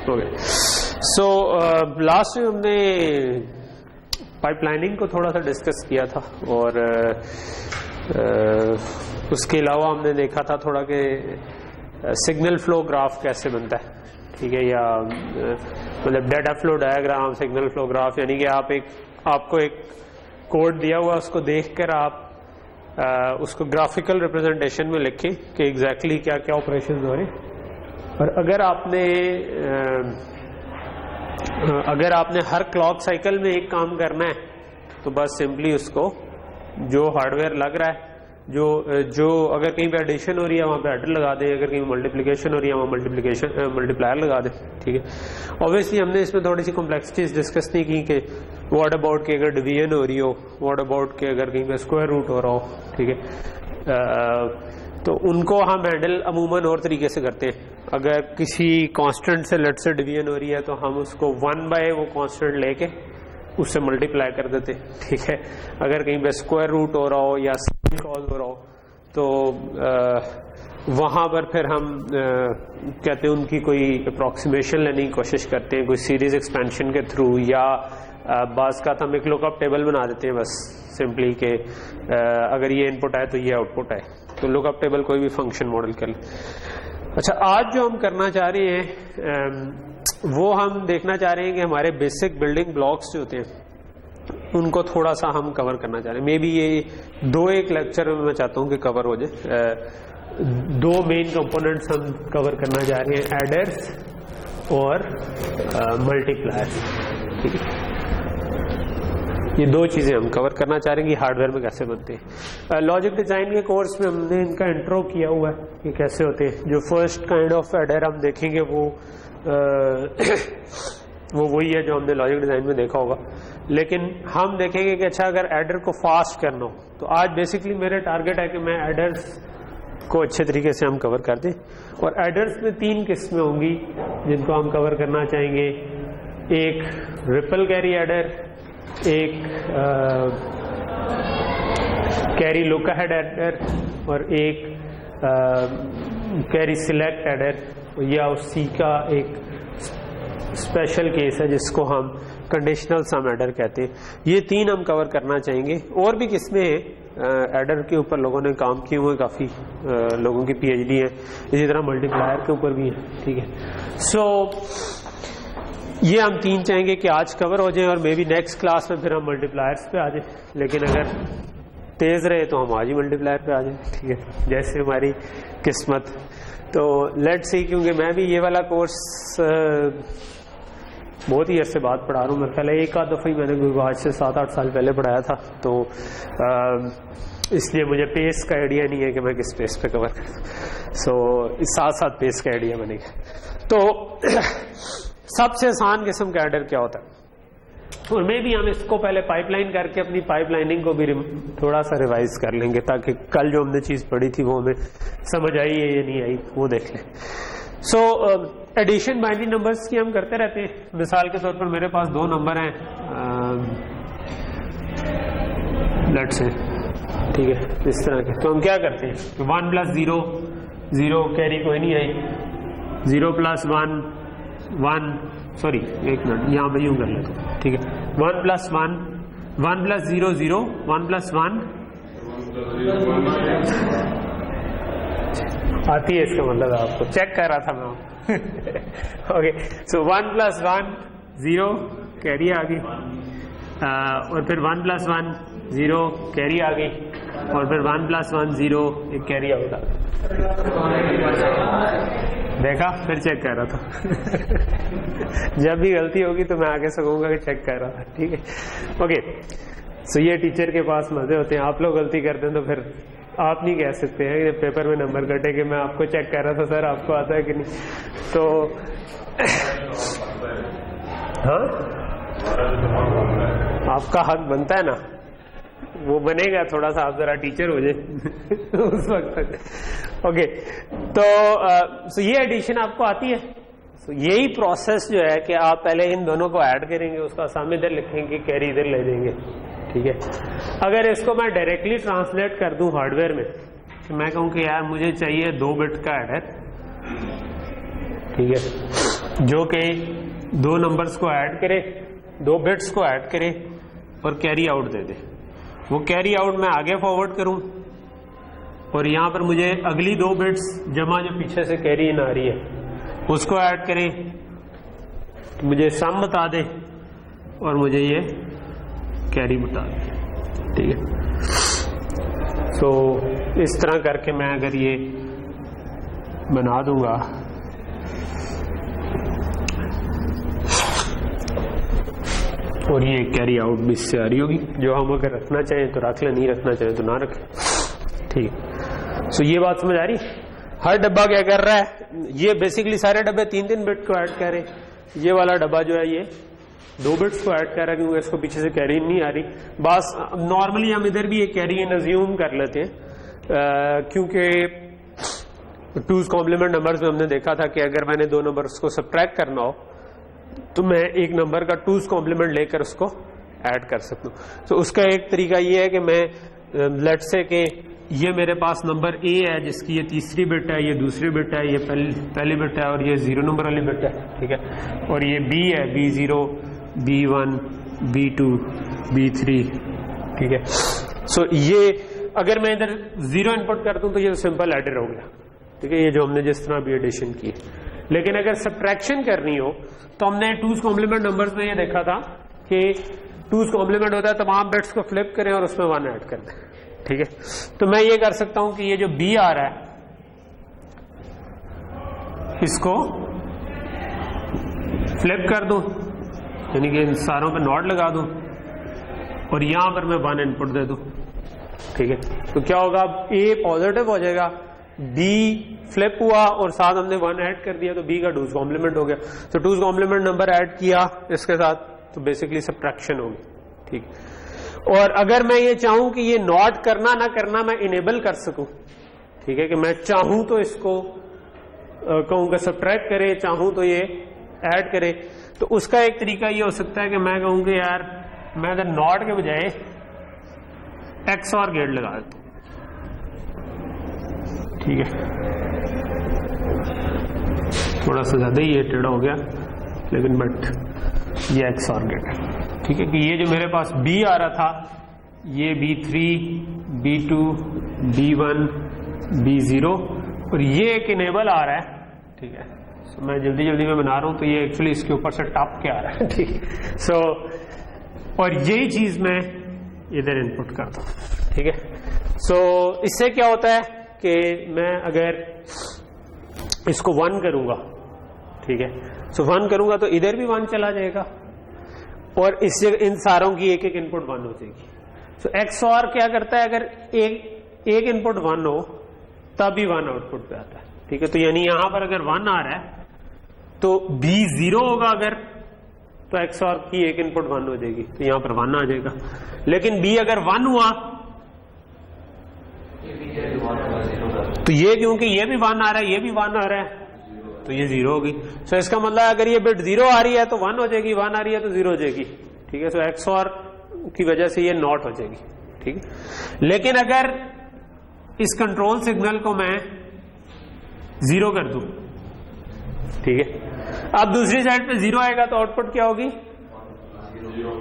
Okay, so last में हमने pipelining को थोड़ा सा डिस्कस किया था और उसके अलावा हमने देखा था थोड़ा कि सिग्नल फ्लो ग्राफ कैसे बनता है, ठीक है, या मतलब data flow diagram, signal flow graph, यानी कि आपको एक कोड दिया हुआ, उसको देखकर आप उसको ग्राफिकल रिप्रेजेंटेशन में लिखें कि एग्जैक्टली क्या क्या ऑपरेशन हो रहे हैं। और अगर आपने हर क्लॉक साइकिल में एक काम करना है तो बस सिंपली उसको जो हार्डवेयर लग रहा है, जो अगर कहीं पे एडिशन हो रही है वहाँ पे एडर लगा दें, अगर कहीं मल्टीप्लिकेशन हो रही है वहाँ मल्टीप्लायर लगा दें, ठीक है। ऑब्वियसली हमने इसमें थोड़ी सी कॉम्प्लेक्सिटीज डिस्कस नहीं की कि व्हाट अबाउट कि अगर डिवीजन हो रही हो, व्हाट अबाउट कि अगर कहीं पे स्क्वायर रूट हो रहा हो, ठीक है, तो उनको हम हैंडल अमूमन और तरीके से करते हैं। अगर किसी कांस्टेंट से लेट से डिवीजन हो रही है तो हम उसको 1 बाय वो कांस्टेंट लेके उससे मल्टीप्लाई कर देते, ठीक है। अगर कहीं पे स्क्वायर रूट हो रहा हो या साइन कॉज हो रहा हो तो वहाँ पर फिर हम कहते हैं उनकी कोई अप्रॉक्सीमेशन लेने की कोशिश करते हैं, कोई सीरीज एक्सपेंशन के थ्रू, या बाज़ का हम एक लुकअप टेबल बना देते हैं बस सिंपली कि अगर ये इनपुट है तो ये आउटपुट है, तो लुकअप टेबल कोई भी फंक्शन मॉडल कर ले। अच्छा, आज जो हम करना चाह रहे हैं वो हम देखना चाह रहे हैं कि हमारे बेसिक बिल्डिंग ब्लॉक्स जो होते हैं उनको थोड़ा सा हम कवर करना चाह रहे हैं। मे बी ये एक लेक्चर में मैं चाहता हूँ कि कवर हो जाए। 2 मेन कंपोनेंट्स हम कवर करना चाह रहे हैं, एडर्स और मल्टीप्लायर्स, ठीक है। ये 2 चीजें हम कवर करना चाह रहे हैं कि हार्डवेयर में कैसे बनते हैं। लॉजिक डिजाइन के कोर्स में हमने इनका इंट्रो किया हुआ है कि कैसे होते हैं। जो फर्स्ट काइंड ऑफ एडर हम देखेंगे वो वही है जो हमने लॉजिक डिजाइन में देखा होगा, लेकिन हम देखेंगे कि अच्छा अगर एडर को फास्ट करना हो तो आज बेसिकली मेरा टारगेट है कि मैं एडर्स को अच्छे तरीके से हम कवर कर दें। और एडर्स में 3 किस्में होंगी जिनको हम कवर करना चाहेंगे। एक रिपल कैरी एडर, एक कैरी लुक अहेड एडर और एक कैरी सिलेक्ट एडर, या उसी का एक स्पेशल केस है जिसको हम कंडीशनल सम एडर कहते हैं। ये 3 हम कवर करना चाहेंगे। और भी किस्में एडर के ऊपर लोगों ने काम किए हुए, काफ़ी लोगों की PhD है, इसी तरह मल्टीप्लायर के ऊपर भी है, ठीक है। सो ये हम 3 चाहेंगे कि आज कवर हो जाए और मे बी नेक्स्ट क्लास में फिर हम मल्टीप्लायर्स पे आ जाए, लेकिन अगर तेज रहे तो हम आज ही मल्टीप्लायर पे आ जाए, ठीक है, जैसे हमारी किस्मत। तो लेट्स सी, क्योंकि मैं भी ये वाला कोर्स बहुत ही अरसे बाद पढ़ा रहा हूँ, मेरे ख्याल है एक आध दफ़ा ही मैंने आज से 7-8 साल पहले पढ़ाया था, तो इसलिए मुझे पेस का आइडिया नहीं है कि मैं किस पेस पे कवर करूँ। सो इस साथ पेस का आइडिया बनेगा। तो सबसे आसान किस्म का एडर क्या होता है, और मे भी हम इसको पहले पाइपलाइन करके अपनी पाइपलाइनिंग को भी थोड़ा सा रिवाइज कर लेंगे ताकि कल जो हमने चीज़ पढ़ी थी वो हमें समझ आई है या नहीं आई वो देख लें। सो एडिशन बाइनरी नंबर्स की हम करते रहते हैं। मिसाल के तौर पर मेरे पास 2 नंबर हैं, लेट्स से, ठीक है, इस तरह के। तो हम क्या करते हैं, 1 + 0 0, कैरी कोई नहीं आई, 0 + 1 1, सॉरी एक मिनट, यहाँ पे यूं कर लेते हैं, ठीक है। 1 + 1 1 + 0 0, 1 + 1 आती है, इसका मतलब आपको चेक कर रहा था मैं। ओके, सो 1 + 1 0, कैरी आ गई, और फिर 1 + 1 0, कैरी आ गई, और फिर 1 + 1 0, एक कैरी आउट आ गई। देखा, फिर चेक कर रहा था। जब भी गलती होगी तो मैं आगे से कहूंगा कि चेक कर रहा था, ठीक है। ओके, सो ये टीचर के पास मजे होते हैं। आप लोग गलती करते हैं तो फिर आप नहीं कह सकते हैं कि पेपर में नंबर कटे कि मैं आपको चेक कर रहा था, सर आपको आता है कि नहीं। तो हाँ, आपका हक बनता है ना, वो बनेगा थोड़ा सा, आप जरा टीचर हो जाए उस वक्त तक। ओके, तो ये एडिशन आपको आती है। तो यही प्रोसेस जो है कि आप पहले इन दोनों को ऐड करेंगे, उसका सम इधर लिखेंगे, कैरी इधर ले देंगे, ठीक है। अगर इसको मैं डायरेक्टली ट्रांसलेट कर दूं हार्डवेयर में, तो मैं कहूं कि यार मुझे चाहिए 2 बिट का एडर, ठीक है, जो कि दो नंबर्स को ऐड करे, दो बिट्स को ऐड करे और कैरी आउट दे दे। वो कैरी आउट मैं आगे फॉरवर्ड करूं और यहां पर मुझे अगली दो बिट्स जमा जो पीछे से कैरी इन आ रही है उसको ऐड करें, तो मुझे सम बता दे और मुझे ये कैरी बता दे। ठीक है, तो इस तरह करके मैं अगर ये बना दूंगा और ये कैरी आउट भी इससे आ रही होगी, जो हम अगर रखना चाहें तो रख लें, नहीं रखना चाहें तो ना रखें। ठीक, सो ये बात समझ आ रही। हर डब्बा क्या कर रहा है, ये बेसिकली सारे डब्बे 3-3 बिट को ऐड कर रहे। ये वाला डब्बा जो है ये 2 बिट्स को ऐड कर रहा है क्योंकि इसको पीछे से कैरी इन नहीं आ रही। बस नॉर्मली हम इधर भी एक कैरी इन अज्यूम कर लेते हैं, क्योंकि 2's कॉम्प्लीमेंट नंबर्स में हमने देखा था कि अगर मैंने दो नंबर्स को सब्ट्रैक्ट करना हो तो मैं एक नंबर का 2's कॉम्प्लीमेंट लेकर उसको ऐड कर सकता हूं। तो उसका एक तरीका ये है कि मैं लेट्स से कि ये मेरे पास नंबर ए है जिसकी ये तीसरी बिट है, ये दूसरी बिट है, ये पहली बिट है और ये 0 नंबर वाली बिट है। ठीक है, और ये बी है, B0, B1, B2, B3। ठीक है, सो ये अगर मैं इधर 0 इनपुट कर दूं तो ये सिंपल एडर हो गया। ठीक है, ये जो हमने जिस तरह भी एडिशन की। लेकिन अगर सब्ट्रैक्शन करनी हो तो हमने 2's कॉम्प्लीमेंट नंबर्स में ये देखा था कि 2's कॉम्प्लीमेंट होता है तमाम बिट्स को फ्लिप करें और उसमें 1 ऐड कर दें। ठीक है, तो मैं ये कर सकता हूं कि ये जो B आ रहा है इसको फ्लिप कर दूं, यानी कि इन सारों पे नॉट लगा दूं और यहां पर मैं 1 इनपुट दे दूं। ठीक है, तो क्या होगा, A पॉजिटिव हो जाएगा, B फ्लिप हुआ और साथ हमने 1 ऐड कर दिया तो B का 2's कॉम्प्लीमेंट हो गया। तो 2's कॉम्प्लीमेंट नंबर ऐड किया इसके साथ तो बेसिकली सब्ट्रैक्शन होगी। ठीक, और अगर मैं ये चाहूं कि ये नॉट करना ना करना मैं इनेबल कर सकूं, ठीक है, कि मैं चाहूं तो इसको कहूंगा सब्ट्रैक्ट करे, चाहूं तो ये ऐड करे, तो उसका एक तरीका ये हो सकता है कि मैं कहूंगा यार मैं अगर नॉट के बजाय XOR गेट लगा देता हूं। ठीक है, थोड़ा सा ज्यादा ही ये टेढ़ा हो गया लेकिन बट ये XOR गेट है। ठीक है, कि ये जो मेरे पास B आ रहा था ये B3, B2, B1, B0 और ये एक इनेबल आ रहा है। ठीक है, so, मैं जल्दी जल्दी में बना रहा हूं तो ये एक्चुअली इसके ऊपर से टॉप के आ रहा है। ठीक है, सो और यही चीज मैं इधर इनपुट करता हूं। ठीक है, सो इससे क्या होता है कि मैं अगर इसको 1 करूंगा, ठीक है, सो 1 करूंगा तो इधर भी 1 चला जाएगा और इससे इन सारों की एक एक इनपुट 1 हो जाएगी। सो XOR क्या करता है, अगर एक इनपुट 1 हो तब भी 1 आउटपुट पे आता है। ठीक है, तो यानी यहां पर अगर 1 आ रहा है तो B 0 होगा अगर, तो XOR की एक इनपुट 1 हो जाएगी तो यहां पर 1 आ जाएगा। लेकिन B अगर 1 हुआ तो ये, क्योंकि ये भी 1 आ रहा है ये भी 1 आ रहा है तो ये 0 होगी। सो इसका मतलब अगर ये बिट 0 आ रही है तो 1 हो जाएगी, 1 आ रही है तो 0 हो जाएगी। ठीक है, सो XOR की वजह से ये नॉट हो जाएगी। ठीक है, लेकिन अगर इस कंट्रोल सिग्नल को मैं 0 कर दूं, ठीक है, अब दूसरी साइड पे 0 आएगा तो आउटपुट क्या होगी,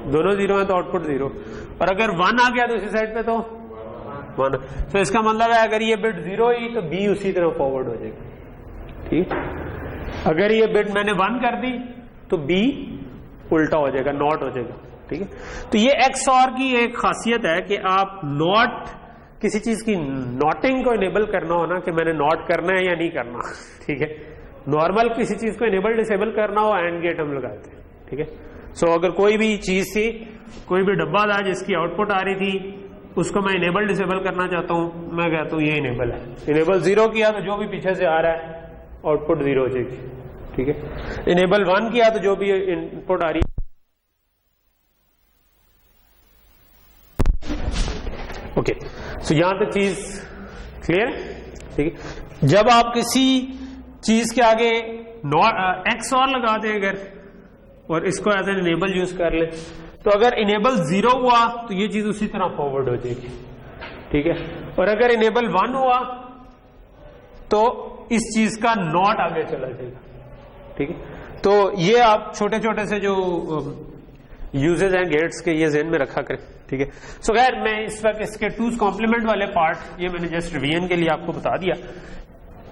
दोनों 0 है तो आउटपुट 0, और अगर 1 आ गया दूसरी साइड पे तो 1। तो इसका मतलब है अगर ये बिट 0 ही तो B उसी तरह फॉरवर्ड हो जाएगी। ठीक, अगर ये बिट मैंने 1 कर दी तो B उल्टा हो जाएगा, नॉट हो जाएगा। ठीक है, तो ये XOR की एक खासियत है कि आप नॉट किसी चीज की नॉटिंग को इनेबल करना हो ना, कि मैंने नॉट करना है या नहीं करना। ठीक है, नॉर्मल किसी चीज को इनेबल डिसेबल करना हो एंड गेट हम लगाते हैं। ठीक है, सो अगर कोई भी चीज थी, कोई भी डब्बा था जिसकी आउटपुट आ रही थी उसको मैं इनेबल डिसेबल करना चाहता हूं, मैं कहता हूं ये इनेबल है। इनेबल 0 किया तो जो भी पीछे से आ रहा है आउटपुट 0 हो जाएगी। ठीक है, इनेबल 1 किया तो जो भी इनपुट आ रही है। ओके, सो यहां तक चीज क्लियर है। ठीक है, जब आप किसी चीज के आगे XOR लगा दें अगर, और इसको एज एन इनेबल यूज कर ले, तो अगर इनेबल 0 हुआ तो ये चीज उसी तरह फॉरवर्ड हो जाएगी। ठीक है, और अगर इनेबल 1 हुआ तो इस चीज का नॉट आगे चला जाएगा। ठीक है, तो ये आप छोटे छोटे से जो यूजेस हैं गेट्स के, ये ज़हन में रखा करें, ठीक है। सो खैर मैं इस वक्त इसके टूज कॉम्प्लीमेंट वाले पार्ट ये मैंने जस्ट रिवीजन के लिए आपको बता दिया।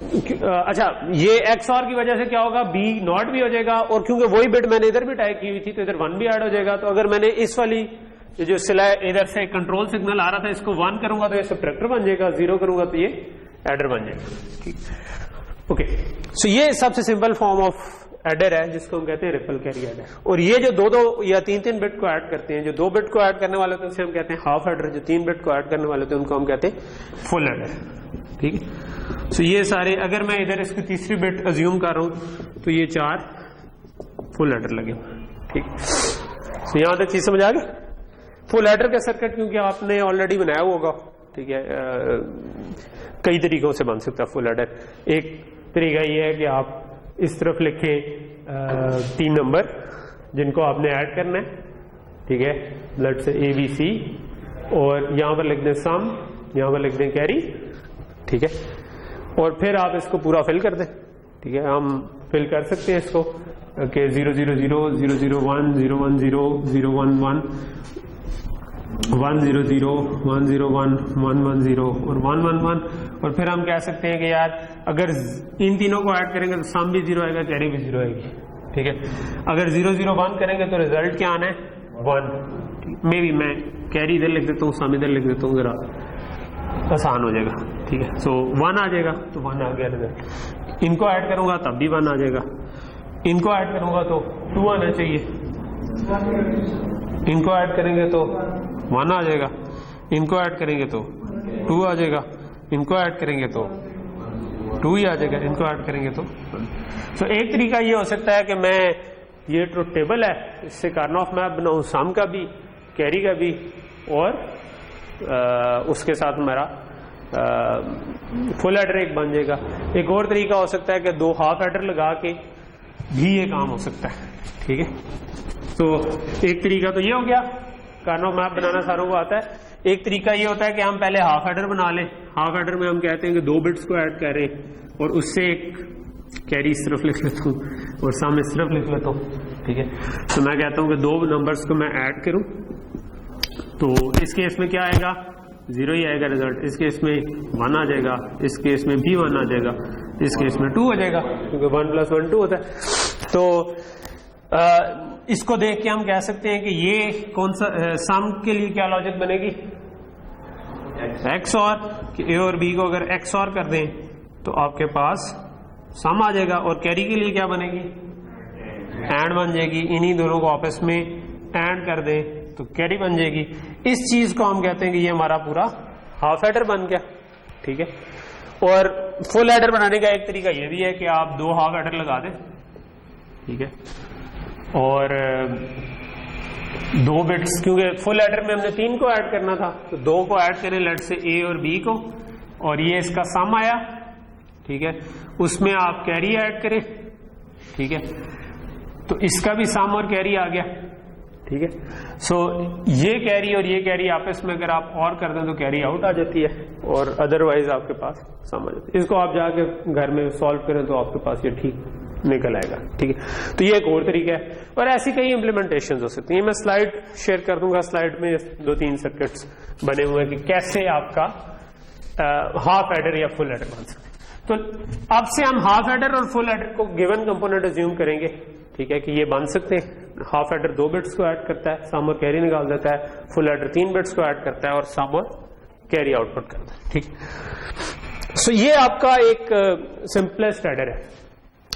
अच्छा, ये XOR की वजह से क्या होगा, B नॉट भी हो जाएगा, और क्योंकि वही बिट मैंने इधर भी टाइप की हुई थी तो इधर 1 भी ऐड हो जाएगा। तो अगर मैंने इस वाली जो सिला इधर से कंट्रोल सिग्नल आ रहा था इसको 1 करूंगा तो ये सबट्रैक्टर बन जाएगा, 0 करूंगा तो ये एडर बन जाएगा, ठीक। ओके, सो ये सबसे सिंपल फॉर्म ऑफ एडर है जिसको हम कहते हैं रिपल कैरी एडर। और ये जो 2-2 या 3-3 बिट को ऐड करते हैं, जो 2 बिट को ऐड करने वाले होते हैं उसे हम कहते हैं हाफ एडर, जो 3 बिट को ऐड करने वाले होते हैं उनको हम कहते हैं फुल एडर, ठीक है। सो ये सारे, अगर मैं इधर इसकी तीसरी बिट अज्यूम कर रहा हूं तो ये 4 फुल एडर लगे, ठीक। सो यहां तक चीज समझ आ गई। फुल एडर का सर्किट क्योंकि आपने ऑलरेडी बनाया होगा, ठीक है, कई तरीकों से बन सकता है फुल एडर। एक तरीका ये है कि आप इस तरफ लिखें 3 नंबर जिनको आपने ऐड करना है, ठीक है, लेट्स से ABC, और यहां पर लिख दें सम, यहां पर लिख दें कैरी, ठीक है, और फिर आप इसको पूरा फिल कर दें, ठीक है। हम फिल कर सकते हैं इसको कि 0 0 0 0 0 1 0 1 0 0 1 1 1 0 0 1 0 1 1 1 0 और 1 1 1, और फिर हम कह सकते हैं कि यार अगर इन तीनों को ऐड करेंगे तो सम भी 0 आएगा, कैरी भी 0 आएगी, ठीक है। अगर 0 0 1 करेंगे तो रिजल्ट क्या आना है, 1। मे बी मैं कैरी इधर लिख देता हूँ, सम इधर लिख देता हूँ, जरा आसान हो जाएगा, ठीक है। सो 1 आ जाएगा तो 1 आ गया रिजल्ट। इनको ऐड करूंगा तब भी 1 आ जाएगा, इनको ऐड करूंगा तो 2 आना चाहिए, इनको ऐड करेंगे तो 1 आ जाएगा, इनको ऐड करेंगे तो 2 आ जाएगा, इनको ऐड करेंगे तो 2 ही आ जाएगा, इनको ऐड करेंगे तो। सो एक तरीका ये हो सकता है कि मैं ये ट्रुथ टेबल है इससे कार्नोफ मैप बनाऊं, सम का भी, कैरी का भी, और उसके साथ हमारा फुल एडर एक बन जाएगा। एक और तरीका हो सकता है कि 2 हाफ एडर लगा के भी ये काम हो सकता है, ठीक है। तो एक तरीका तो ये हो गया, कार्नोफ मैप बनाना सारों को आता है। एक तरीका ये होता है कि हम पहले हाफ एडर बना लें। हाफ एडर में हम कहते हैं कि 2 बिट्स को ऐड करें और उससे एक कैरी इस तरफ लिख लेता हूँ और सम इस तरफ लिख लेता हूँ, ठीक है। तो मैं कहता हूँ कि 2 नंबर्स को मैं ऐड करूं तो इस केस में क्या आएगा, 0 ही आएगा रिजल्ट। इस केस में 1 आ जाएगा, इस केस में भी 1 आ जाएगा, इस केस में 2 हो जाएगा क्योंकि 1 + 1 2 होता है। तो इसको देख के हम कह सकते हैं कि ये कौन सा सम के लिए क्या लॉजिक बनेगी, XOR, कि A और B को अगर XOR कर दें तो आपके पास सम आ जाएगा, और कैरी के लिए क्या बनेगी, एंड बन जाएगी। इन्हीं दोनों को आपस में एंड कर दें तो कैरी बन जाएगी। इस चीज को हम कहते हैं कि ये हमारा पूरा हाफ एडर बन गया, ठीक है। और फुल एडर बनाने का एक तरीका ये भी है कि आप 2 हाफ एडर लगा दें, ठीक है, और 2 बिट्स, क्योंकि फुल एडर में हमने 3 को ऐड करना था तो 2 को ऐड करें, लेट से A और B को, और ये इसका सम आया, ठीक है, उसमें आप कैरी ऐड करें, ठीक है, तो इसका भी सम और कैरी आ गया, ठीक है। सो ये कैरी और ये कैरी आपस में अगर आप और कर दें तो कैरी आउट आ जाती है, और अदरवाइज आपके पास सम आ जाती है। इसको आप जाके घर में सॉल्व करें तो आपके पास ये ठीक निकल आएगा, ठीक है। तो ये एक और तरीका है, और ऐसी कई इम्प्लीमेंटेशन हो सकती है। मैं स्लाइड शेयर कर दूंगा, स्लाइड में 2-3 सर्किट्स बने हुए हैं कि कैसे आपका हाफ एडर या फुल एडर बन सकते हैं। तो अब से हम हाफ एडर और फुल एडर को गिवन कंपोनेंट अज्यूम करेंगे, ठीक है, कि ये बन सकते हैं। हाफ एडर 2 बिट्स को ऐड करता है, सम और कैरी निकाल देता है, फुल एडर 3 बिट्स को ऐड करता है और सम और कैरी आउटपुट करता है, ठीक। सो ये आपका एक सिंपलेस्ट एडर है,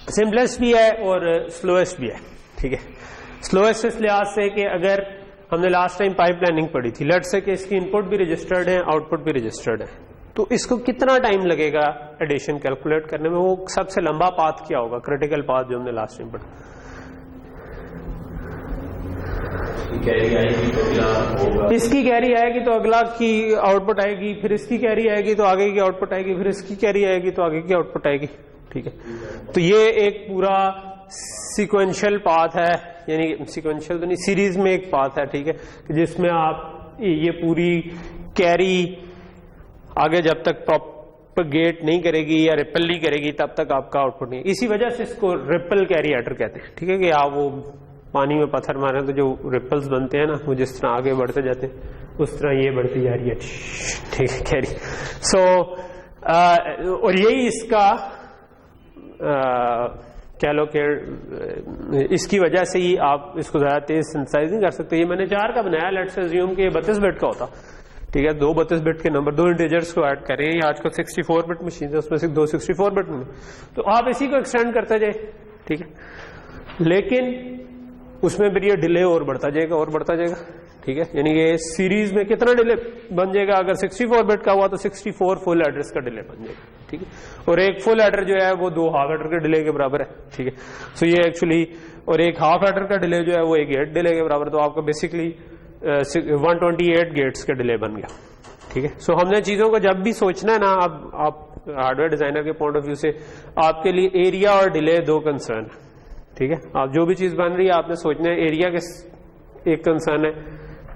सिंपलेस्ट भी है और स्लोएस्ट भी है, ठीक है। स्लोएस्ट इस लिहाज से कि अगर हमने लास्ट टाइम पाइपलाइनिंग पढ़ी थी, लेट्स से कि इसकी इनपुट भी रजिस्टर्ड है, आउटपुट भी रजिस्टर्ड है, तो इसको कितना टाइम लगेगा एडिशन कैलकुलेट करने में, वो सबसे लंबा पाथ क्या होगा, क्रिटिकल पाथ जो हमने लास्ट टाइम पढ़ा। इसकी कैरी आएगी तो अगला की आउटपुट आएगी, फिर इसकी कैरी आएगी तो आगे की आउटपुट आएगी, फिर इसकी कैरी आएगी तो आगे की आउटपुट आएगी, ठीक है। तो ये एक पूरा सीक्वेंशियल पाथ है, यानी सीक्वेंशियल तो नहीं, सीरीज में एक पाथ है, ठीक है, जिसमें आप ये पूरी कैरी आगे जब तक प्रोपेगेट नहीं करेगी या रिपल नहीं करेगी तब तक आपका आउटपुट नहीं। इसी वजह से इसको रिपल कैरी एडर कहते हैं। ठीक है कि आप वो पानी में पत्थर मारे तो जो रिपल्स बनते हैं ना, वो जिस तरह आगे बढ़ते जाते हैं उस तरह ये बढ़ती जा रही है। ठीक है कैरी। सो और यही इसका कह लो कि इसकी वजह से ही आप इसको ज्यादा तेज सिंथेसाइज नहीं कर सकते। ये मैंने 4 का बनाया, लेट्स अज्यूम कि 32 बिट का होता। ठीक है, 2 32 बिट के नंबर, 2 इंटीजर्स को ऐड करें। ये आजकल 64 बिट मशीन है, उसमें से 2 64 बिट में, तो आप इसी को एक्सटेंड करते जाए। ठीक है, लेकिन उसमें फिर ये डिले और बढ़ता जाएगा और बढ़ता जाएगा। ठीक है, यानी ये सीरीज में कितना डिले बन जाएगा, अगर 64 बिट का हुआ तो 64 फुल एड्रेस का डिले बन जाएगा। ठीक है, और एक फुल एडर जो है वो 2 हाफ एडर के डिले के बराबर है। ठीक है, सो ये एक्चुअली, और एक हाफ एडर का डिले जो है वो एक गेट डिले के बराबर, तो आपका बेसिकली 128 गेट्स का डिले बन गया। ठीक है, सो हमने चीजों को जब भी सोचना है ना, अब आप हार्डवेयर डिजाइनर के पॉइंट ऑफ व्यू से आपके लिए एरिया और डिले 2 कंसर्न है। ठीक है, आप जो भी चीज बन रही है आपने सोचना है एरिया के एक कंसर्न है,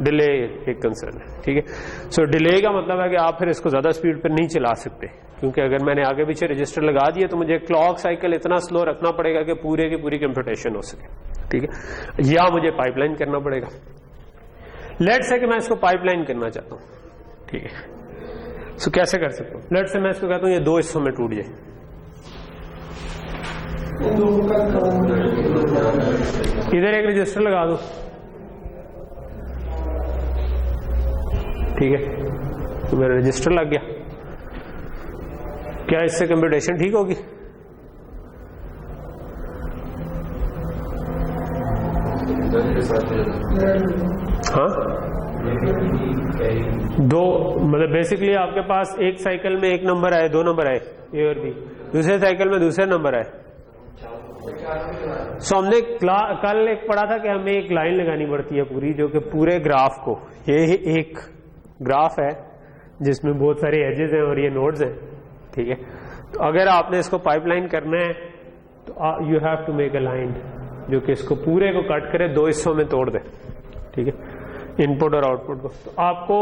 डिले एक कंसर्न है। ठीक है, सो डिले का मतलब है कि आप फिर इसको ज्यादा स्पीड पर नहीं चला सकते, क्योंकि अगर मैंने आगे पीछे रजिस्टर लगा दिए तो मुझे क्लॉक साइकिल इतना स्लो रखना पड़ेगा कि पूरे की पूरी कंप्यूटेशन हो सके। ठीक है, या मुझे पाइपलाइन करना पड़ेगा। लेट्स से कि मैं इसको पाइपलाइन करना चाहता हूं। ठीक है, सो कैसे कर सकता हूं? लेट्स से मैं इसको कहता हूं ये 2 हिस्सों में टूट जाए। इधर एक रजिस्टर लगा दो। ठीक है, तो मेरा रजिस्टर लग गया। क्या इससे कंप्यूटेशन ठीक होगी? हाँ, 2 मतलब बेसिकली आपके पास एक साइकिल में एक नंबर आए, 2 नंबर आए ए और बी, दूसरे साइकिल में दूसरे नंबर आए। सो हमने कल एक पढ़ा था कि हमें एक लाइन लगानी पड़ती है पूरी, जो कि पूरे ग्राफ को, ये एक ग्राफ है जिसमें बहुत सारे एजेस हैं और ये नोड्स हैं। ठीक है, तो अगर आपने इसको पाइपलाइन करना है तो you have to make a line जो कि इसको पूरे को कट करे, 2 हिस्सों में तोड़ दे। ठीक है, इनपुट और आउटपुट को। तो आपको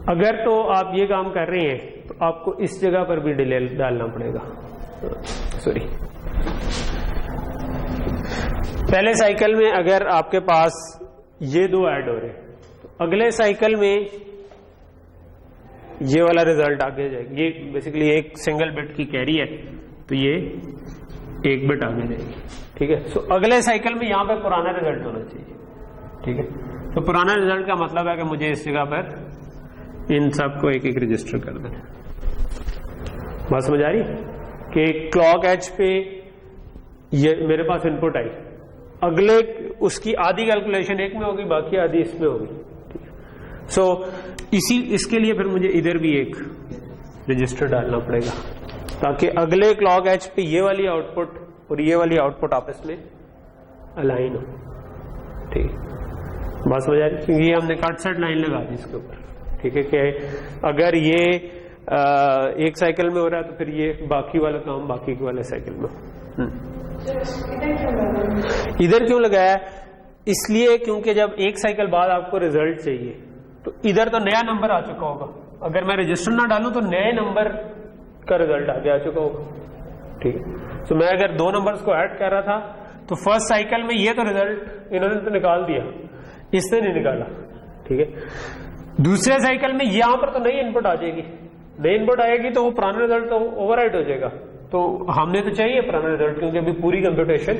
अगर तो आप ये काम कर रहे हैं तो आपको इस जगह पर भी डिले डालना पड़ेगा। सॉरी, पहले साइकिल में अगर आपके पास ये 2 ऐड हो रहे हैं तो अगले साइकिल में ये वाला रिजल्ट आगे जाएगा। ये बेसिकली एक सिंगल बिट की कैरी है, तो ये 1 बिट आगे जाएगी। ठीक है, सो अगले साइकिल में यहां पर पुराना रिजल्ट होना चाहिए। ठीक है, तो पुराना रिजल्ट का मतलब है कि मुझे इस जगह पर इन सबको एक एक रजिस्टर कर देना। बात समझ आ रही कि क्लॉक एज पे ये मेरे पास इनपुट आई, अगले उसकी आधी कैलकुलेशन एक में होगी, बाकी आधी इसमें होगी। सो इसके लिए फिर मुझे इधर भी एक रजिस्टर डालना पड़ेगा ताकि अगले क्लॉक एज पे ये वाली आउटपुट और ये वाली आउटपुट आपस में अलाइन हो। ठीक, बात समझ आ रही, क्योंकि ये हमने कट सेट लाइन लगा दी इसके ऊपर। ठीक है, कि अगर ये एक साइकिल में हो रहा है तो फिर ये बाकी वाला काम बाकी वाले साइकिल में। इधर क्यों लगाया? इसलिए क्योंकि जब एक साइकिल बाद आपको रिजल्ट चाहिए तो इधर तो नया नंबर आ चुका होगा, अगर मैं रजिस्टर ना डालूं तो नए नंबर का रिजल्ट आगे आ चुका होगा। ठीक है, तो मैं अगर 2 नंबर्स को ऐड कर रहा था तो फर्स्ट साइकिल में ये तो रिजल्ट इन्होंने तो निकाल दिया, इसने नहीं निकाला। ठीक है, दूसरे साइकिल में यहां पर तो नई इनपुट आ जाएगी, नई इनपुट आएगी तो वो पुराना रिजल्ट तो ओवरराइट हो जाएगा। तो हमने तो चाहिए पुराना रिजल्ट, क्योंकि अभी पूरी कंप्यूटेशन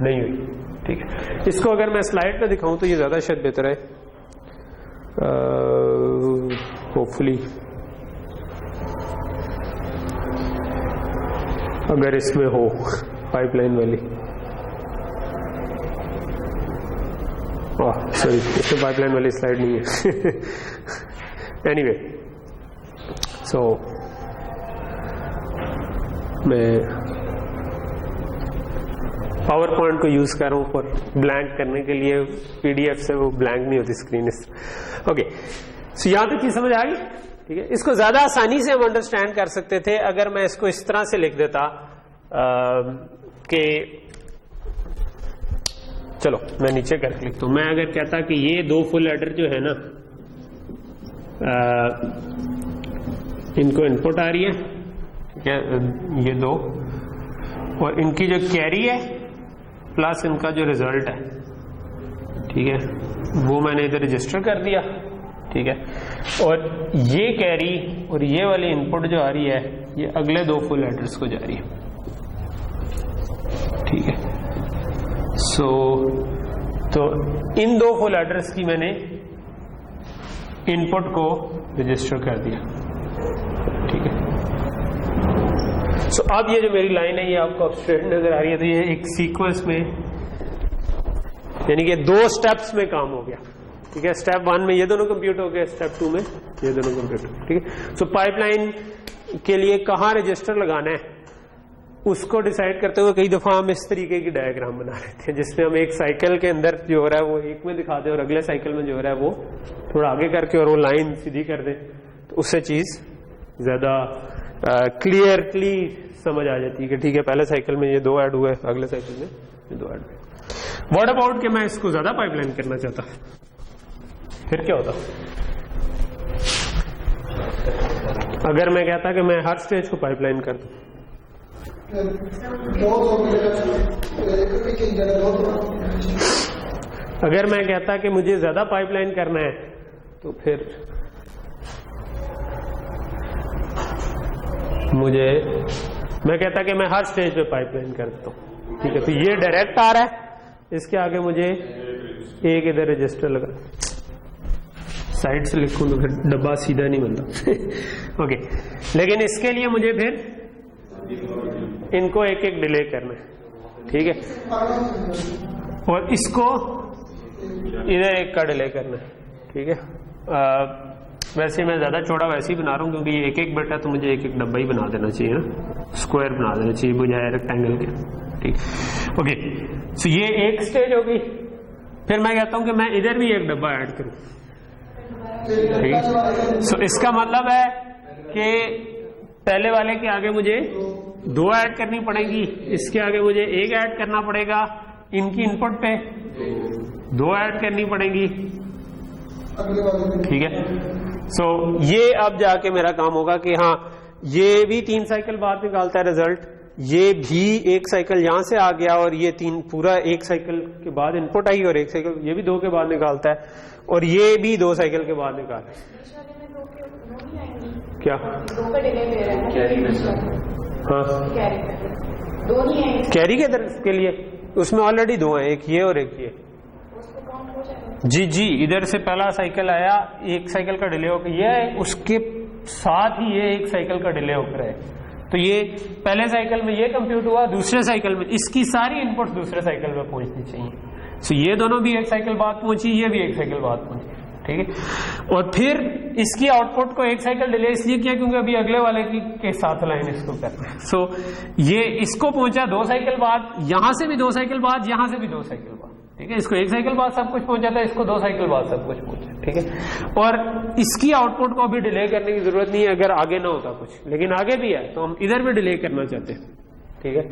नहीं हुई। ठीक है, इसको अगर मैं स्लाइड पे दिखाऊं तो ये ज्यादा शायद बेहतर है, होपफुली अगर इसमें हो पाइपलाइन वाली। सॉरी, इसमें पाइपलाइन वाली स्लाइड नहीं है। एनीवे, सो मैं पावर पॉइंट को यूज कर रहा हूं फॉर ब्लैंक करने के लिए, पीडीएफ से वो ब्लैंक नहीं होती स्क्रीन। ओके, सो यहां तक की समझ आ गई। ठीक है, इसको ज्यादा आसानी से हम अंडरस्टैंड कर सकते थे अगर मैं इसको इस तरह से लिख देता कि चलो मैं नीचे करके लिखता हूं। मैं अगर कहता कि ये 2 फुल एडर जो है ना, इनको इनपुट आ रही है, ठीक है, ये दो, और इनकी जो कैरी है प्लस इनका जो रिजल्ट है, ठीक है, वो मैंने इधर रजिस्टर कर दिया, ठीक है, और ये कैरी और ये वाली इनपुट जो आ रही है ये अगले दो फुल एडर्स को जा रही है, ठीक है। तो इन दो फुल एडर्स की मैंने इनपुट को रजिस्टर कर दिया, ठीक है। अब ये जो मेरी लाइन है ये आपको स्ट्रेट नजर आ रही है, तो ये एक सीक्वेंस में, यानी कि दो स्टेप्स में काम हो गया, ठीक है। स्टेप 1 में ये दोनों कंप्यूट हो गए, स्टेप 2 में ये दोनों कंप्यूट हो, ठीक है। सो पाइपलाइन के लिए कहाँ रजिस्टर लगाना है उसको डिसाइड करते हुए कई दफा हम इस तरीके की डायग्राम बना लेते हैं, जिसमें हम एक साइकिल के अंदर जो हो रहा है वो एक में दिखा दें और अगले साइकिल में जो हो रहा है वो थोड़ा आगे करके और वो लाइन सीधी कर दें, तो उससे चीज ज्यादा क्लियरली समझ आ जाती है कि ठीक है पहले साइकिल में ये दो ऐड हुए, अगले साइकिल में ये दो ऐड हुए। व्हाट अबाउट कि मैं इसको ज्यादा पाइपलाइन करना चाहता, फिर क्या होता? अगर मैं कहता कि मैं हर स्टेज को पाइपलाइन कर दूं, अगर मैं कहता कि मुझे ज्यादा पाइपलाइन करना है तो फिर मैं कहता कि मैं हर स्टेज पे पाइपलाइन कर देता हूं, ठीक है। तो ये डायरेक्ट आ रहा है, इसके आगे मुझे एक इधर रजिस्टर लगा, साइड से लिखूं तो फिर डब्बा सीधा नहीं बनता ओके। लेकिन इसके लिए मुझे फिर इनको एक एक डिले करना है, ठीक है, और इसको इधर एक का डिले करना है, ठीक है। वैसे मैं ज्यादा चौड़ा वैसे ही बना रहा हूं क्योंकि ये एक एक बिट है, तो मुझे एक एक डब्बा ही बना देना चाहिए ना, स्क्वायर बना देना चाहिए बजाय रेक्टेंगल के, ठीक। ओके, सो ये एक स्टेज होगी। फिर मैं कहता हूं कि मैं इधर भी एक डब्बा ऐड करूं, ठीक है। सो इसका मतलब है कि पहले वाले के आगे मुझे दो ऐड करनी पड़ेगी, इसके आगे मुझे एक ऐड करना पड़ेगा, इनकी इनपुट पे दो ऐड करनी पड़ेगी, ठीक है। सो ये अब जाके मेरा काम होगा कि हाँ ये भी 3 साइकिल बाद निकालता है रिजल्ट, ये भी एक साइकिल यहां से आ गया और ये 3 पूरा एक साइकिल के बाद इनपुट आई और एक साइकिल ये भी 2 के बाद निकालता है और ये भी 2 साइकिल के बाद निकालता है। क्या हाँ कैरी के लिए उसमें ऑलरेडी 2 हैं, एक ये और एक ये। जी इधर से पहला साइकिल आया, एक साइकिल का डिले होकर ये है, उसके साथ ही ये एक साइकिल का डिले होकर है, तो ये पहले साइकिल में ये कंप्यूट हुआ, दूसरे साइकिल में इसकी सारी इनपुट्स दूसरे साइकिल में पहुंचनी चाहिए। सो ये दोनों भी एक साइकिल बाद पहुंची, ये भी एक साइकिल बाद पहुंची, ठीक है। और फिर इसकी आउटपुट को एक साइकिल डिले इसलिए किया क्योंकि अभी अगले वाले के साथ लाइन इसको करना है। सो ये इसको पहुंचा 2 साइकिल बाद, यहां से भी 2 साइकिल बाद, यहां से भी 2 साइकिल बाद, ठीक है। इसको 1 साइकिल बाद सब कुछ पहुंचा था, इसको 2 साइकिल बाद सब कुछ पहुंचा, ठीक है। और इसकी आउटपुट को अभी डिले करने की जरूरत नहीं है अगर आगे ना होता कुछ, लेकिन आगे भी है तो हम इधर भी डिले करना चाहते हैं, ठीक है।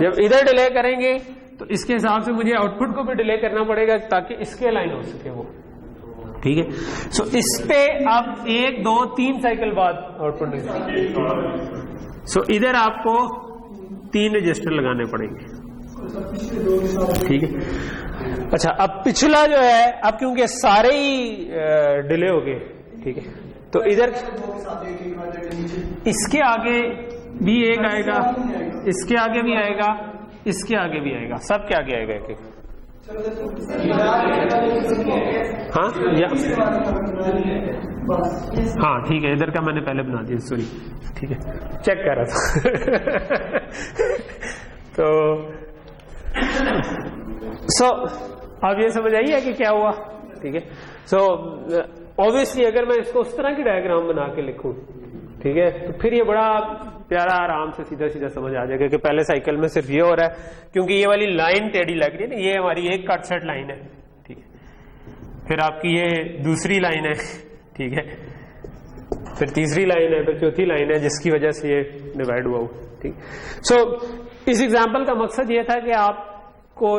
जब इधर डिले करेंगे तो इसके हिसाब से मुझे आउटपुट को भी डिले करना पड़ेगा ताकि इसके लाइन हो सके वो, ठीक है। सो इस पे अब 1 2 3 साइकिल बाद आउटपुट, सो इधर आपको 3 रजिस्टर लगाने पड़ेंगे, ठीक है। अच्छा अब पिछला जो है, अब क्योंकि सारे ही डिले हो गए, ठीक है, तो इधर इसके आगे भी एक आएगा, इसके आगे भी आएगा, इसके आगे भी आएगा, सब के आगे आएगा एक। हाँ हाँ ठीक है, इधर का मैंने पहले बना दिया, सॉरी, ठीक है, चेक कर रहा था तो अब ये समझ आई है कि क्या हुआ, ठीक है। सो ऑब्वियसली अगर मैं इसको उस तरह की डायग्राम बना के लिखूं, ठीक है, तो फिर ये बड़ा प्यारा आराम से सीधा सीधा समझ आ जाएगा कि पहले साइकिल में सिर्फ ये हो रहा है क्योंकि ये वाली लाइन टेढ़ी लग रही है ना, ये हमारी एक कट सेट लाइन है, ठीक है। फिर आपकी ये दूसरी लाइन है, ठीक है, फिर तीसरी लाइन है, फिर चौथी लाइन है जिसकी वजह से ये डिवाइड हुआ, ठीक। सो इस एग्जाम्पल का मकसद ये था कि आपको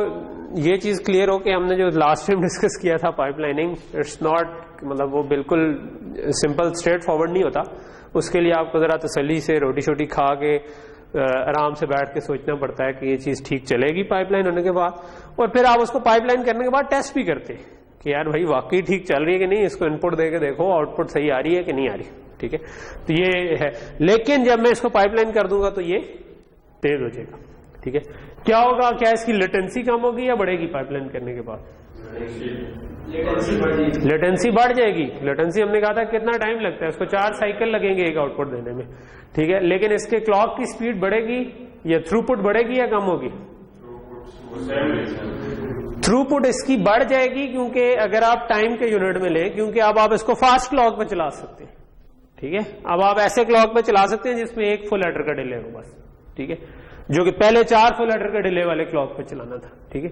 ये चीज क्लियर हो कि हमने जो लास्ट टाइम डिस्कस किया था पाइपलाइनिंग, इट्स नॉट मतलब वो बिल्कुल सिंपल स्ट्रेट फॉरवर्ड नहीं होता। उसके लिए आपको ज़रा तसल्ली से रोटी शोटी खा के आराम से बैठ के सोचना पड़ता है कि ये चीज़ ठीक चलेगी पाइपलाइन होने के बाद, और फिर आप उसको पाइपलाइन करने के बाद टेस्ट भी करते हैं कि यार भाई वाकई ठीक चल रही है कि नहीं, इसको इनपुट दे के देखो आउटपुट सही आ रही है कि नहीं आ रही। ठीक है, तो ये है। लेकिन जब मैं इसको पाइपलाइन कर दूंगा तो ये तेज हो जाएगा। ठीक है, क्या होगा, क्या इसकी लेटेंसी कम होगी या बढ़ेगी पाइपलाइन करने के बाद? लेटेंसी बढ़ जाएगी। लेटेंसी हमने कहा था कितना टाइम लगता है, इसको 4 साइकिल लगेंगे एक आउटपुट देने में। ठीक है, लेकिन इसके क्लॉक की स्पीड बढ़ेगी या थ्रूपुट बढ़ेगी या कम होगी? थ्रूपुट इसकी बढ़ जाएगी, क्योंकि अगर आप टाइम के यूनिट में लें, क्योंकि अब आप इसको फास्ट क्लॉक पे चला सकते हैं। ठीक है, अब आप ऐसे क्लॉक पे चला सकते हैं जिसमें 1 फुल एडर का डिले हो बस। ठीक है, जो कि पहले 4 फुल एडर का डिले वाले क्लॉक पे चलाना था। ठीक है,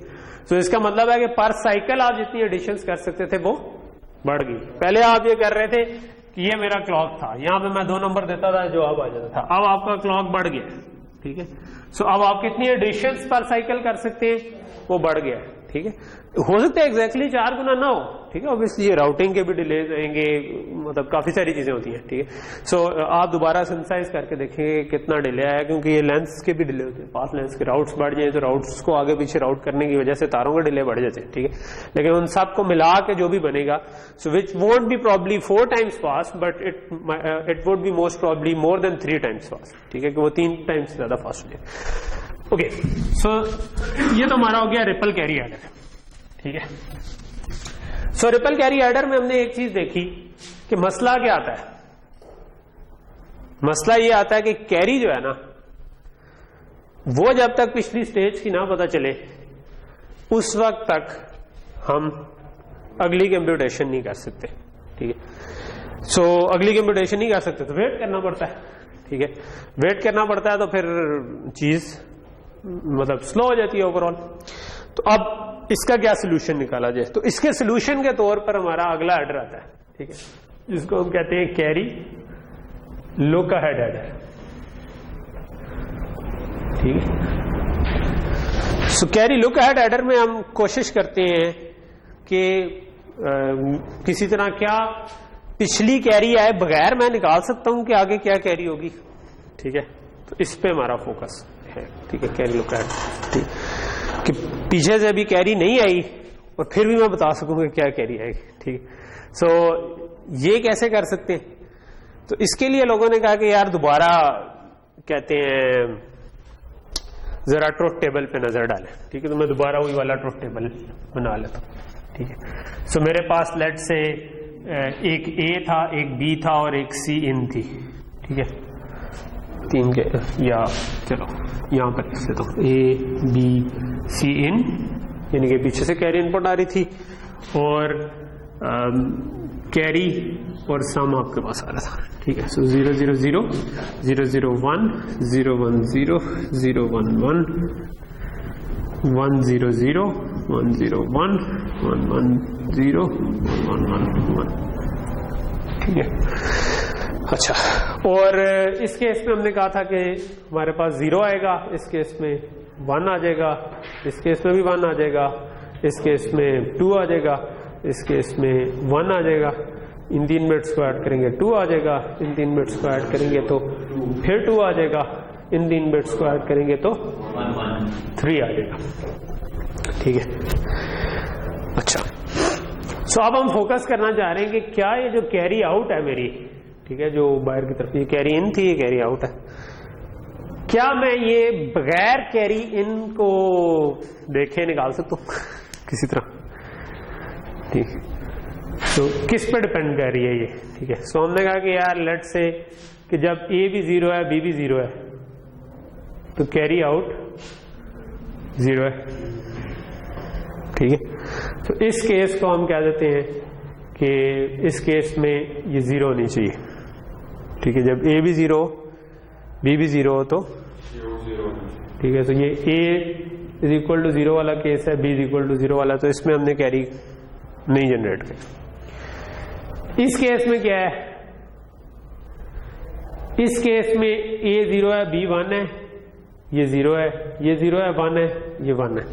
तो इसका मतलब है कि पर साइकिल आप जितनी एडिशंस कर सकते थे वो बढ़ गई। पहले आप ये कर रहे थे कि ये मेरा क्लॉक था, यहां पे मैं 2 नंबर देता था, जवाब आ जाता था। अब आपका क्लॉक बढ़ गया। ठीक है, सो अब आप कितनी एडिशंस पर साइकिल कर सकते हैं, वो बढ़ गया। ठीक है, हो सकता है एग्जैक्टली 4 गुना ना हो। ठीक है, ऑब्वियसली ये राउटिंग के भी डिले आएंगे, मतलब काफी सारी चीजें होती हैं। ठीक है, सो आप दोबारा सिंथेसाइज करके देखेंगे कितना डिले आया, क्योंकि ये लेंस के भी डिले होते हैं। पास लेंस के राउट्स बढ़ जाए तो राउट्स को आगे पीछे राउट करने की वजह से तारों के डिले बढ़ जाते हैं। ठीक है, लेकिन उन सबको मिला के जो भी बनेगा, so which won't be probably 4 times fast, but it would be most probably more than 3 times fast. ठीक है, कि वो 3 टाइम्स ज्यादा फास्ट हो जाए। ओके, सो ये तो हमारा हो गया रिपल कैरी एडर। ठीक है, सो रिपल कैरी एडर में हमने एक चीज देखी कि मसला क्या आता है। मसला ये आता है कि कैरी जो है ना, वो जब तक पिछली स्टेज की ना पता चले उस वक्त तक हम अगली कंप्यूटेशन नहीं कर सकते। ठीक है, सो अगली कंप्यूटेशन नहीं कर सकते तो वेट करना पड़ता है। ठीक है, वेट करना पड़ता है तो फिर चीज मतलब स्लो हो जाती है ओवरऑल। तो अब इसका क्या सोल्यूशन निकाला जाए, तो इसके सोल्यूशन के तौर पर हमारा अगला एडर आता है। ठीक है, जिसको हम कहते हैं कैरी लुक अहेड एडर। ठीक है, सो कैरी लुक अहेड एडर में हम कोशिश करते हैं कि किसी तरह क्या पिछली कैरी आए बगैर मैं निकाल सकता हूं कि आगे क्या कैरी होगी। ठीक है, तो इस पे हमारा फोकस है। ठीक है, कैरी लुक अहेड, ठीक, कि पीछे से अभी कैरी नहीं आई और फिर भी मैं बता सकूंगा क्या कैरी आएगी। ठीक है, सो ये कैसे कर सकते हैं, तो इसके लिए लोगों ने कहा कि यार दोबारा कहते हैं जरा ट्रुथ टेबल पे नजर डालें। ठीक है, तो मैं दोबारा वही वाला ट्रुथ टेबल बना लेता हूं। ठीक है, सो मेरे पास लेट से एक ए था, एक बी था और एक सी इन थी। ठीक है, 3 के, या चलो यहां पर लिख देता हूं ए बी सी इन, यानी कि पीछे से कैरी इनपुट आ रही थी और कैरी और सम आपके पास आ रहा था। ठीक है, सो 0 0 0 0 0 1 0 1 0 0 1 1 1 0 0 1 0 1 1 1 0 1 1 1। ठीक है, अच्छा, और इस केस में हमने कहा था कि हमारे पास 0 आएगा, इस केस में 1 आ जाएगा, इस केस में भी 1 आ जाएगा, इस केस में 2 आ जाएगा, इस केस में 1 आ जाएगा। इन 3 बिट्स को ऐड करेंगे 2 आ जाएगा, इन 3 बिट्स को ऐड करेंगे तो फिर 2 आ जाएगा, इन 3 बिट्स को ऐड करेंगे तो 3 आ जाएगा। ठीक है, अच्छा, सो अब हम फोकस करना चाह रहे हैं कि क्या ये जो कैरी आउट है मेरी, ठीक है, जो बाहर की तरफ ये कैरी इन थी, ये कैरी आउट है, क्या मैं ये बगैर कैरी इन को देखे निकाल सकता हूं किसी तरह। ठीक, तो किस पे डिपेंड कर रही है ये। ठीक है, सो हमने कहा कि यार लेट से कि जब ए भी 0 है बी भी 0 है तो कैरी आउट 0 है। ठीक है, तो इस केस को हम कह देते हैं कि इस केस में ये 0 होनी चाहिए। ठीक है, जब ए भी 0 बी भी 0 हो तो ठीक है, तो ये ए इज इक्वल टू 0 वाला केस है, बी इज इक्वल टू 0 वाला, तो इसमें हमने कैरी नहीं जनरेट किया। इस केस में क्या है, इस केस में ए 0 है बी 1 है, ये 0 है, ये 0 है 1 है, ये 1 है।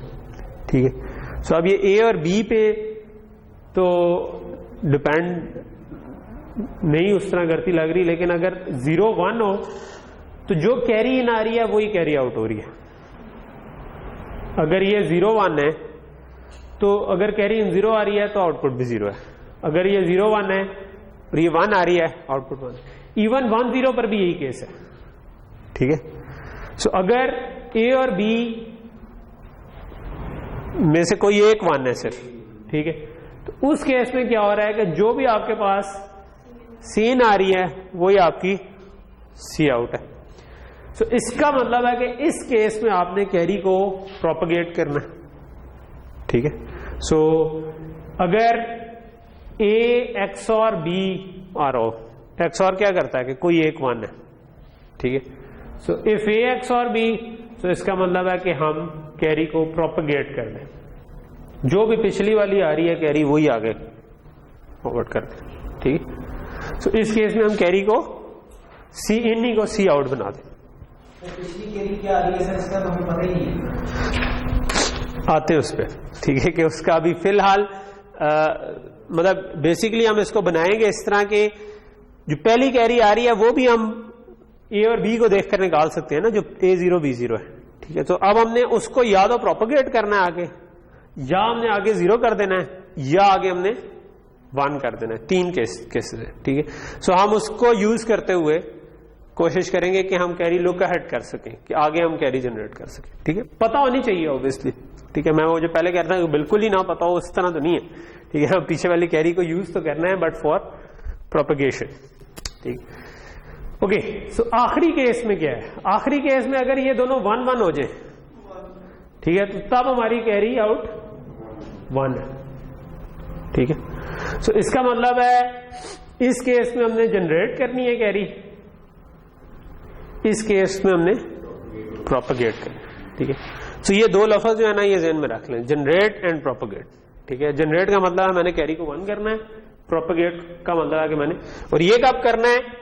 ठीक है, सो अब ये ए और बी पे तो डिपेंड नहीं उस तरह करती लग रही, लेकिन अगर 0 1 हो तो जो कैरी इन आ रही है वही कैरी आउट हो रही है। अगर ये 0 1 है तो अगर कैरी इन 0 आ रही है तो आउटपुट भी 0 है। अगर ये 0 1 है और ये 1 आ रही है आउटपुट 1। इवन 1 0 पर भी यही केस है, ठीक है। सो अगर ए और बी में से कोई एक 1 है सिर्फ, ठीक है, तो उस केस में क्या हो रहा है कि जो भी आपके पास सी इन आ रही है वही आपकी सी आउट है। सो इसका मतलब है कि इस केस में आपने कैरी को प्रोपगेट करना है, ठीक है। सो अगर ए एक्स और बी आ रहा हो, एक्स और क्या करता है कि कोई एक 1 है, ठीक है। सो इफ ए एक्स और बी, तो इसका मतलब है कि हम कैरी को प्रोपगेट कर दें, जो भी पिछली वाली आ रही है कैरी वही आगे फॉरवर्ड कर दें, ठीक है। सो इस केस में हम कैरी को सी इन ही को सी आउट बना दें। तो पिछली कैरी क्या आ रही है सर, इसका तो हमें पता ही नहीं है। आते उस पर, ठीक है, कि उसका अभी फिलहाल मतलब बेसिकली हम इसको बनाएंगे इस तरह के जो पहली कैरी आ रही है वो भी हम ए और बी को देखकर निकाल सकते हैं ना, जो A0 B0 है, ठीक है। तो अब हमने उसको या तो प्रोपगेट करना है आगे, या हमने आगे 0 कर देना है, या आगे हमने 1 कर देना है। 3 केसेस है, ठीक है। सो हम उसको यूज करते हुए कोशिश करेंगे कि हम कैरी लुक अहेड कर सकें, कि आगे हम कैरी जनरेट कर सकें, ठीक है। पता होनी चाहिए ऑब्वियसली, ठीक है। मैं वो जो पहले कहता हूं बिल्कुल ही ना पता हो उस तरह तो नहीं है, ठीक है। पीछे वाली कैरी को यूज तो करना है बट फॉर प्रोपगेशन, ठीक। ओके, सो आखिरी केस में क्या है, आखिरी केस में अगर ये दोनों 1 1 हो जाए, ठीक है, तो तब हमारी कैरी आउट 1 है, ठीक है। सो इसका मतलब है इस केस में हमने जनरेट करनी है कैरी, इस केस में हमने प्रोपगेट करना, ठीक है। सो ये दो लफ्ज जो है ना ये ज़हन में रख लें, जनरेट एंड प्रोपगेट, ठीक है। जनरेट का मतलब है मैंने कैरी को 1 करना है, प्रोपगेट का मतलब है कि मैंने, और ये कब करना है,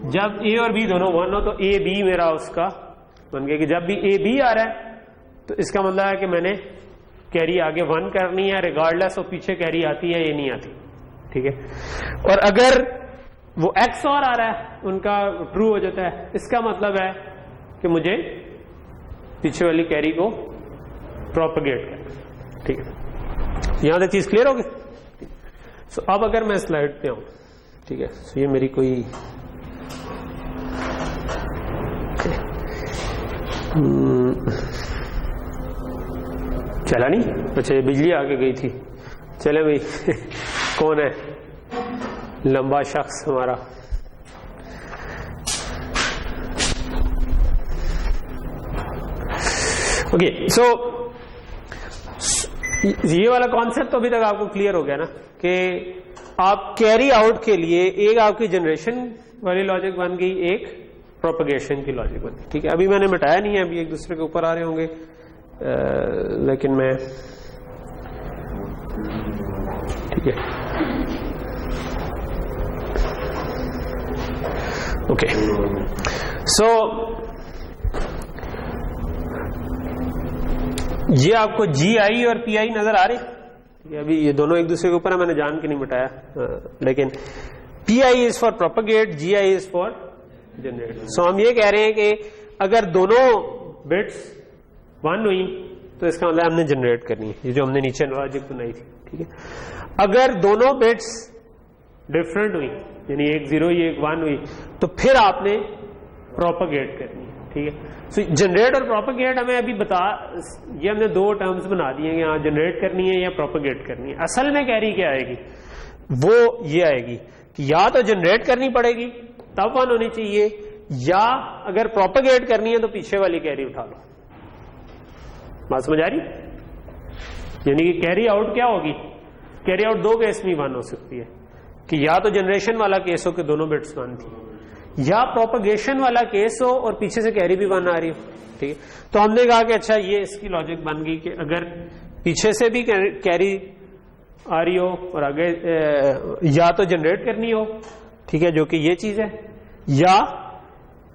जब ए और बी दोनों 1 हो, तो ए बी मेरा उसका बन गया कि जब भी ए बी आ रहा है तो इसका मतलब है कि मैंने कैरी आगे 1 करनी है, रिगार्डलेस वो पीछे कैरी आती है ये नहीं आती, ठीक है। और अगर वो एक्स और आ रहा है उनका ट्रू हो जाता है, इसका मतलब है कि मुझे पीछे वाली कैरी को प्रोपगेट करना, ठीक है। यहां तक चीज क्लियर होगी। सो अब अगर मैं स्लाइड पे आऊं, ठीक है, सो ये मेरी कोई चला नहीं, अच्छा ये बिजली आके गई थी, चले भाई कौन है लंबा शख्स हमारा, ओके। सो ये वाला कॉन्सेप्ट तो अभी तक आपको क्लियर हो गया ना, कि आप कैरी आउट के लिए एक आपकी जनरेशन वाली लॉजिक बन गई, एक प्रोपगेशन की लॉजिक बन गई, ठीक है। अभी मैंने मिटाया नहीं है, अभी एक दूसरे के ऊपर आ रहे होंगे, लेकिन मैं, ठीक है, ओके। सो ये आपको GI और PI नजर आ रही है, अभी ये दोनों एक दूसरे के ऊपर है, मैंने जान के नहीं मिटाया, लेकिन PI is for propagate, GI is for generate. So हम ये कह रहे हैं कि अगर दोनों बिट्स 1 हुई तो इसका मतलब हमने जनरेट करनी है, ये जो हमने नीचे लॉजिक बनाई थी, ठीक है। अगर दोनों बिट्स डिफरेंट हुई, यानी एक 0 हुई एक 1 हुई, तो फिर आपने प्रोपगेट करनी है, ठीक है। सो जनरेट और प्रोपगेट हमें अभी ये हमने 2 टर्म्स बना दिए हैं, यहाँ जनरेट करनी है या प्रोपगेट करनी है। असल में कैरी क्या आएगी, वो ये आएगी कि या तो जनरेट करनी पड़ेगी तब 1 होनी चाहिए, या अगर प्रोपगेट करनी है तो पीछे वाली कैरी उठा लो। बात समझ आ रही, यानी कि कैरी आउट क्या होगी, कैरी आउट 2 केस में 1 हो सकती है, कि या तो जनरेशन वाला केस हो कि दोनों बिट्स 1 थी, या प्रोपगेशन वाला केस हो और पीछे से कैरी भी 1 आ रही हो, ठीक है। तो हमने कहा कि अच्छा ये इसकी लॉजिक बन गई कि अगर पीछे से भी कैरी आ रही हो और आगे या तो जनरेट करनी हो, ठीक है, जो कि ये चीज है, या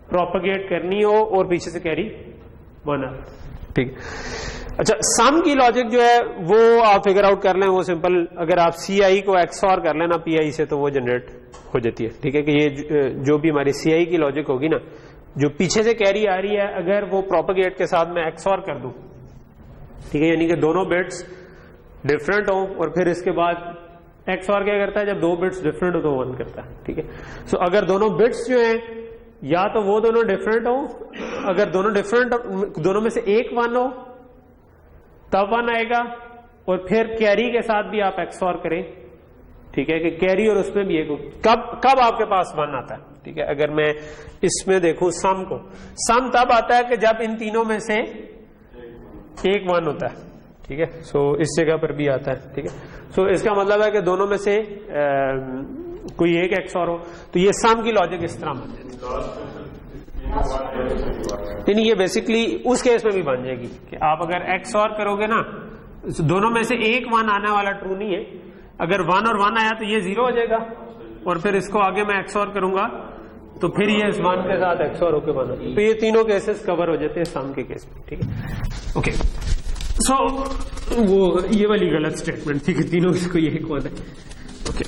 प्रोपगेट करनी हो और पीछे से कैरी 1 आ, ठीक है। अच्छा, सम की लॉजिक जो है वो आप फिगर आउट कर लें, वो सिंपल, अगर आप CI को XOR कर लेना PI से तो वो जनरेट हो जाती है। ठीक है कि ये जो भी हमारी CI की लॉजिक होगी ना, जो पीछे से कैरी आ रही है, अगर वो प्रोपेगेट के साथ मैं XOR कर दूं, ठीक है, यानी कि दोनों बिट्स डिफरेंट हो, और फिर इसके बाद XOR क्या करता है, जब दो बिट्स डिफरेंट हो तो 1 करता है। ठीक है, सो अगर दोनों बिट्स जो है या तो वो दोनों डिफरेंट हो, अगर दोनों डिफरेंट, दोनों में से एक 1 हो तब 1 आएगा, और फिर कैरी के साथ भी आप XOR करें, ठीक है, कि कैरी और उसमें भी एक, कब आपके पास 1 आता है। ठीक है, अगर मैं इसमें देखूं सम को, सम तब आता है कि जब इन तीनों में से एक 1 होता है। ठीक है, सो इस जगह पर भी आता है। ठीक है, सो इसका मतलब है कि दोनों में से कोई एक XOR हो, तो ये सम की लॉजिक इस तरह बन जाती है। नहीं, ये बेसिकली उस केस में भी बन जाएगी कि आप अगर XOR करोगे ना, दोनों में से एक 1 आने वाला ट्रू नहीं है, अगर 1 और 1 आया तो ये 0 हो जाएगा, और फिर इसको आगे मैं XOR करूंगा तो फिर ये इस 1 के साथ XOR होकर बना, तो ये तीनों केसेस कवर हो जाते हैं सम के केस में। ठीक है, ओके, सो वो ये वाली गलत स्टेटमेंट थी कि तीनों इसको ये कौन है। ओके,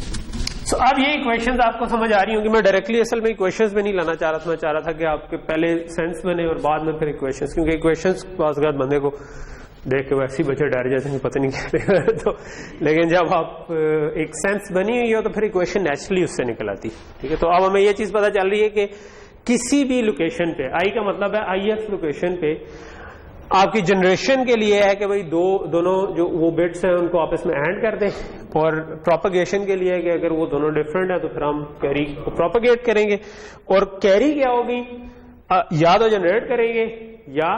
सो अब ये इक्वेशंस आपको समझ आ रही होंगी। मैं डायरेक्टली असल में इक्वेशंस में नहीं लाना चाह रहा था, मैं चाह रहा था कि आपके पहले सेंस बने और बाद में फिर इक्वेशंस, क्योंकि इक्वेशंस पासगात बंदे को देख के वैसे ही बच्चे डर जाते हैं, पता नहीं क्या तो, लेकिन जब आप एक सेंस बनी हुई हो तो फिर इक्वेशन नेचुरली उससे निकल आती। ठीक है, तो अब हमें ये चीज पता चल रही है कि किसी भी लोकेशन पे, आई का मतलब है IF लोकेशन पे, आपकी जनरेशन के लिए है कि भाई दोनों जो वो बिट्स हैं उनको आपस में ऐड कर दें, और प्रोपगेशन के लिए है कि अगर वो दोनों डिफरेंट है तो फिर हम कैरी को प्रोपगेट करेंगे, और कैरी क्या होगी, या तो जनरेट करेंगे, या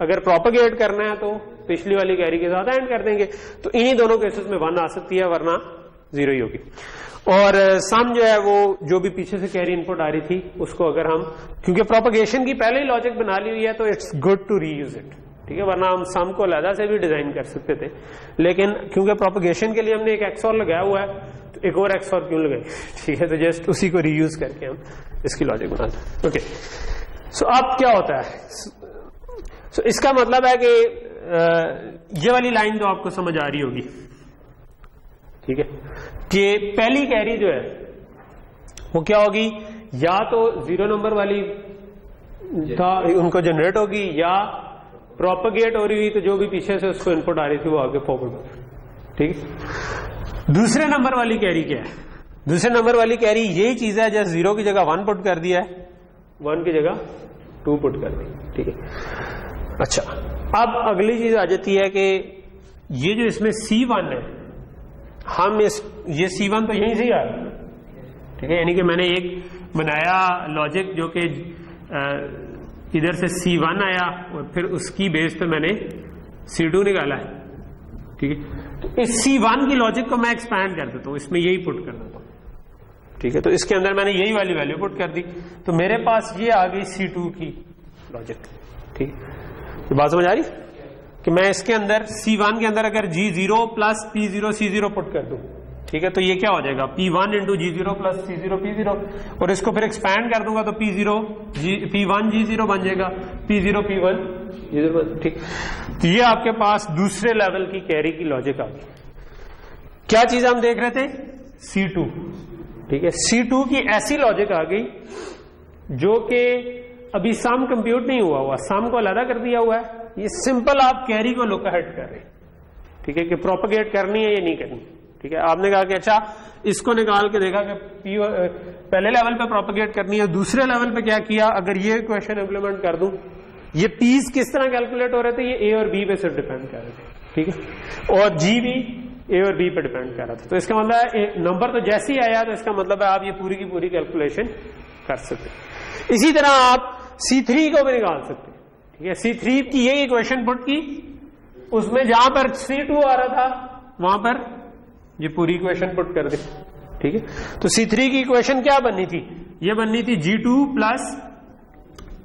अगर प्रोपगेट करना है तो पिछली वाली कैरी के साथ ऐड कर देंगे। तो इन्हीं दोनों केसेस में 1 आ सकती है, वरना 0 ही होगी। और सम जो है वो जो भी पीछे से कैरी इनपुट आ रही थी उसको अगर हम, क्योंकि प्रोपगेशन की पहले ही लॉजिक बना ली हुई है तो it's good to reuse it. ठीक है, वरना हम सम को अलग से भी डिजाइन कर सकते थे, लेकिन क्योंकि प्रोपगेशन के लिए हमने एक XOR लगाया हुआ है तो एक और XOR क्यों लगाए। ठीक है, तो जस्ट उसी को रीयूज करके हम इसकी लॉजिक बनाते हैं। ओके, सो अब क्या होता है, सो इसका मतलब है कि ये वाली लाइन तो आपको समझ आ रही होगी। ठीक है, कि पहली कैरी जो है वो क्या होगी, या तो 0 नंबर वाली था उनको जनरेट होगी, या प्रोपगेट हो रही हुई तो जो भी पीछे से उसको इनपुट आ रही थी वो आगे फॉरवर्ड होगी। ठीक है, दूसरे नंबर वाली कैरी क्या है, दूसरे नंबर वाली कैरी यही चीज है, जैसे 0 की जगह 1 पुट कर दिया है, 1 की जगह 2 पुट कर दी। ठीक है, अच्छा, अब अगली चीज आ जाती है कि ये जो इसमें C1 है, हम ये C1 तो यहीं से ही आ रहा है। ठीक है, यानी कि मैंने एक बनाया लॉजिक जो कि इधर से C1 आया और फिर उसकी बेस पे मैंने C2 निकाला है। ठीक है, तो इस C1 की लॉजिक को मैं एक्सपैंड कर देता हूं, इसमें यही पुट कर देता हूं। ठीक है, तो इसके अंदर मैंने यही वाली वैल्यू पुट कर दी, तो मेरे पास ये आ गई C2 की लॉजिक। ठीक, तो बात समझ आ रही कि मैं इसके अंदर C1 के अंदर अगर G0 plus P0 C0 put कर दूं, ठीक है, तो ये क्या हो जाएगा, P1 into G0 plus C0 P0, और इसको फिर एक्सपैंड कर दूंगा तो P1 G0 बन जाएगा, P0 P1 G0। ठीक, तो ये आपके पास दूसरे लेवल की कैरी की लॉजिक आ गई। क्या चीज हम देख रहे थे, C2। ठीक है, C2 की ऐसी लॉजिक आ गई जो कि अभी सम कंप्यूट नहीं हुआ, सम को अलग कर दिया हुआ है, ये सिंपल आप कैरी को लुक अहेड कर रहे हैं। ठीक है, कि प्रोपगेट करनी है या नहीं करनी। ठीक है, आपने कहा कि अच्छा इसको निकाल के देखा कि पहले लेवल पे प्रोपगेट करनी है, दूसरे लेवल पे क्या किया, अगर ये इक्वेशन इंप्लीमेंट कर दूं, ये पीस किस तरह कैलकुलेट हो रहे थे, ये A और B पे सिर्फ डिपेंड कर रहे थे। ठीक है, और G भी A और B पे डिपेंड कर रहा था, तो इसका मतलब है नंबर तो जैसे ही आया तो इसका मतलब है आप ये पूरी की पूरी कैलकुलेशन कर सकते। इसी तरह आप C3 को भी निकाल सकते हैं। ठीक है, C3 की ये इक्वेशन पुट की, उसमें जहां पर C2 आ रहा था वहां पर ये पूरी इक्वेशन पुट कर दी। ठीक है, तो C3 की इक्वेशन क्या बननी थी, ये बननी थी G2 प्लस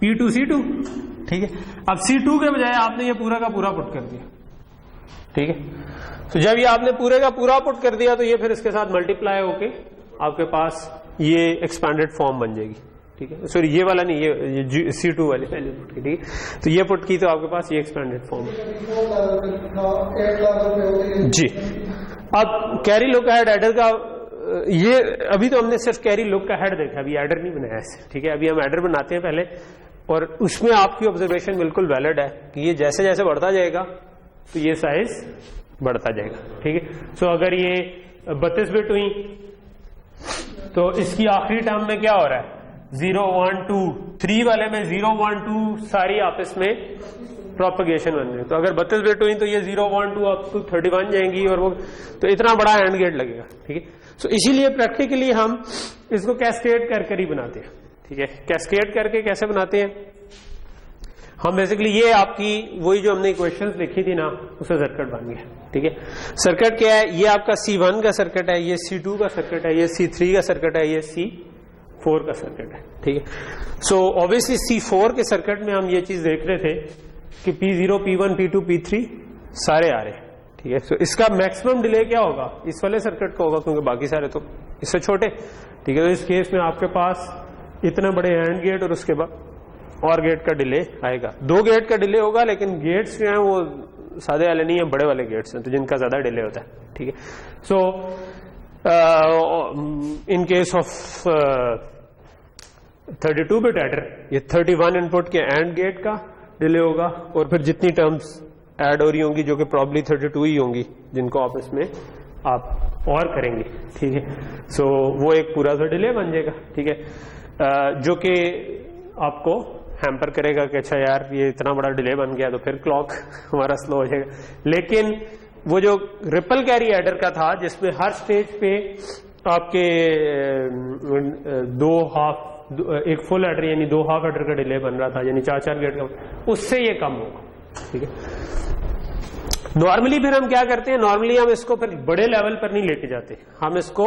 P2 C2। ठीक है, अब C2 के बजाय आपने ये पूरा का पूरा पुट कर दिया। ठीक है, तो जब ये आपने पूरे का पूरा पुट कर दिया तो ये फिर इसके साथ मल्टीप्लाई होके आपके पास ये एक्सपैंडेड फॉर्म बन जाएगी। ठीक है, सॉरी ये वाला नहीं, ये C2 वाली वैल्यू पुट की, ठीक है। तो ये पुट की तो आपके पास ये एक्सपेंडेड फॉर्म जी। अब कैरी लुक अहेड एडर का ये अभी तो हमने सिर्फ कैरी लुक अहेड देखा, अभी एडर नहीं बनाया ऐसे, ठीक है। अभी हम एडर बनाते हैं पहले, और उसमें आपकी ऑब्जर्वेशन बिल्कुल वैलिड है कि ये जैसे जैसे बढ़ता जाएगा तो ये साइज बढ़ता जाएगा, ठीक है। सो अगर ये 32 बिट हुई तो इसकी आखिरी टर्म में क्या हो रहा है, 0 1 2 3 वाले में 0 1 2 सारी आपस में प्रोपगेशन बन रही है। तो अगर 32 बिट हुई तो ये 0 1 2 अप टू 31 जाएंगी, और वो तो इतना बड़ा हैंड गेट लगेगा, ठीक है। सो इसीलिए प्रैक्टिकली हम इसको कैस्केड कर ही बनाते हैं, ठीक है। कैस्केड करके कैसे बनाते हैं हम, बेसिकली ये आपकी वही जो हमने इक्वेशंस लिखी थी ना, उसे सर्किट बन गया, ठीक है। सर्किट क्या है, ये आपका C1 का सर्किट है, ये C2 का सर्किट है, ये C3 का सर्किट है, ये C4 का सर्किट है, ठीक है। सो ऑब्वियसली C4 के सर्किट में हम ये चीज देख रहे थे कि P0 P1 P2 P3 सारे आ रहे हैं, ठीक है। सो इसका मैक्सिमम डिले क्या होगा, इस वाले सर्किट का होगा, क्योंकि बाकी सारे तो इससे छोटे, ठीक है। तो इस केस में आपके पास इतने बड़े हैंड गेट और उसके बाद और गेट का डिले आएगा, 2 गेट का डिले होगा, लेकिन गेट्स जो हैं वो सादे वाले नहीं है, बड़े वाले गेट्स हैं, तो जिनका ज्यादा डिले होता है, ठीक है। So in case of 32 bit adder, ये 31 इनपुट के एंड गेट का डिले होगा, और फिर जितनी टर्म्स ऐड हो रही होंगी जो कि प्रॉब्ली 32 ही होंगी, जिनको आप इसमें आप और करेंगे, ठीक है। सो वो एक पूरा सा डिले बन जाएगा, ठीक है, जो कि आपको हैम्पर करेगा कि अच्छा यार ये इतना बड़ा डिले बन गया तो फिर क्लॉक हमारा स्लो हो जाएगा। लेकिन वो जो रिपल कैरी एडर का था, जिसमें हर स्टेज पे आपके 2 हाफ, एक फुल एडर यानी 2 हाफ एडर का डिले बन रहा था, यानी 4 गेट का, उससे ये कम होगा, ठीक है। नॉर्मली फिर हम क्या करते हैं, नॉर्मली हम इसको फिर बड़े लेवल पर नहीं लेके जाते, हम इसको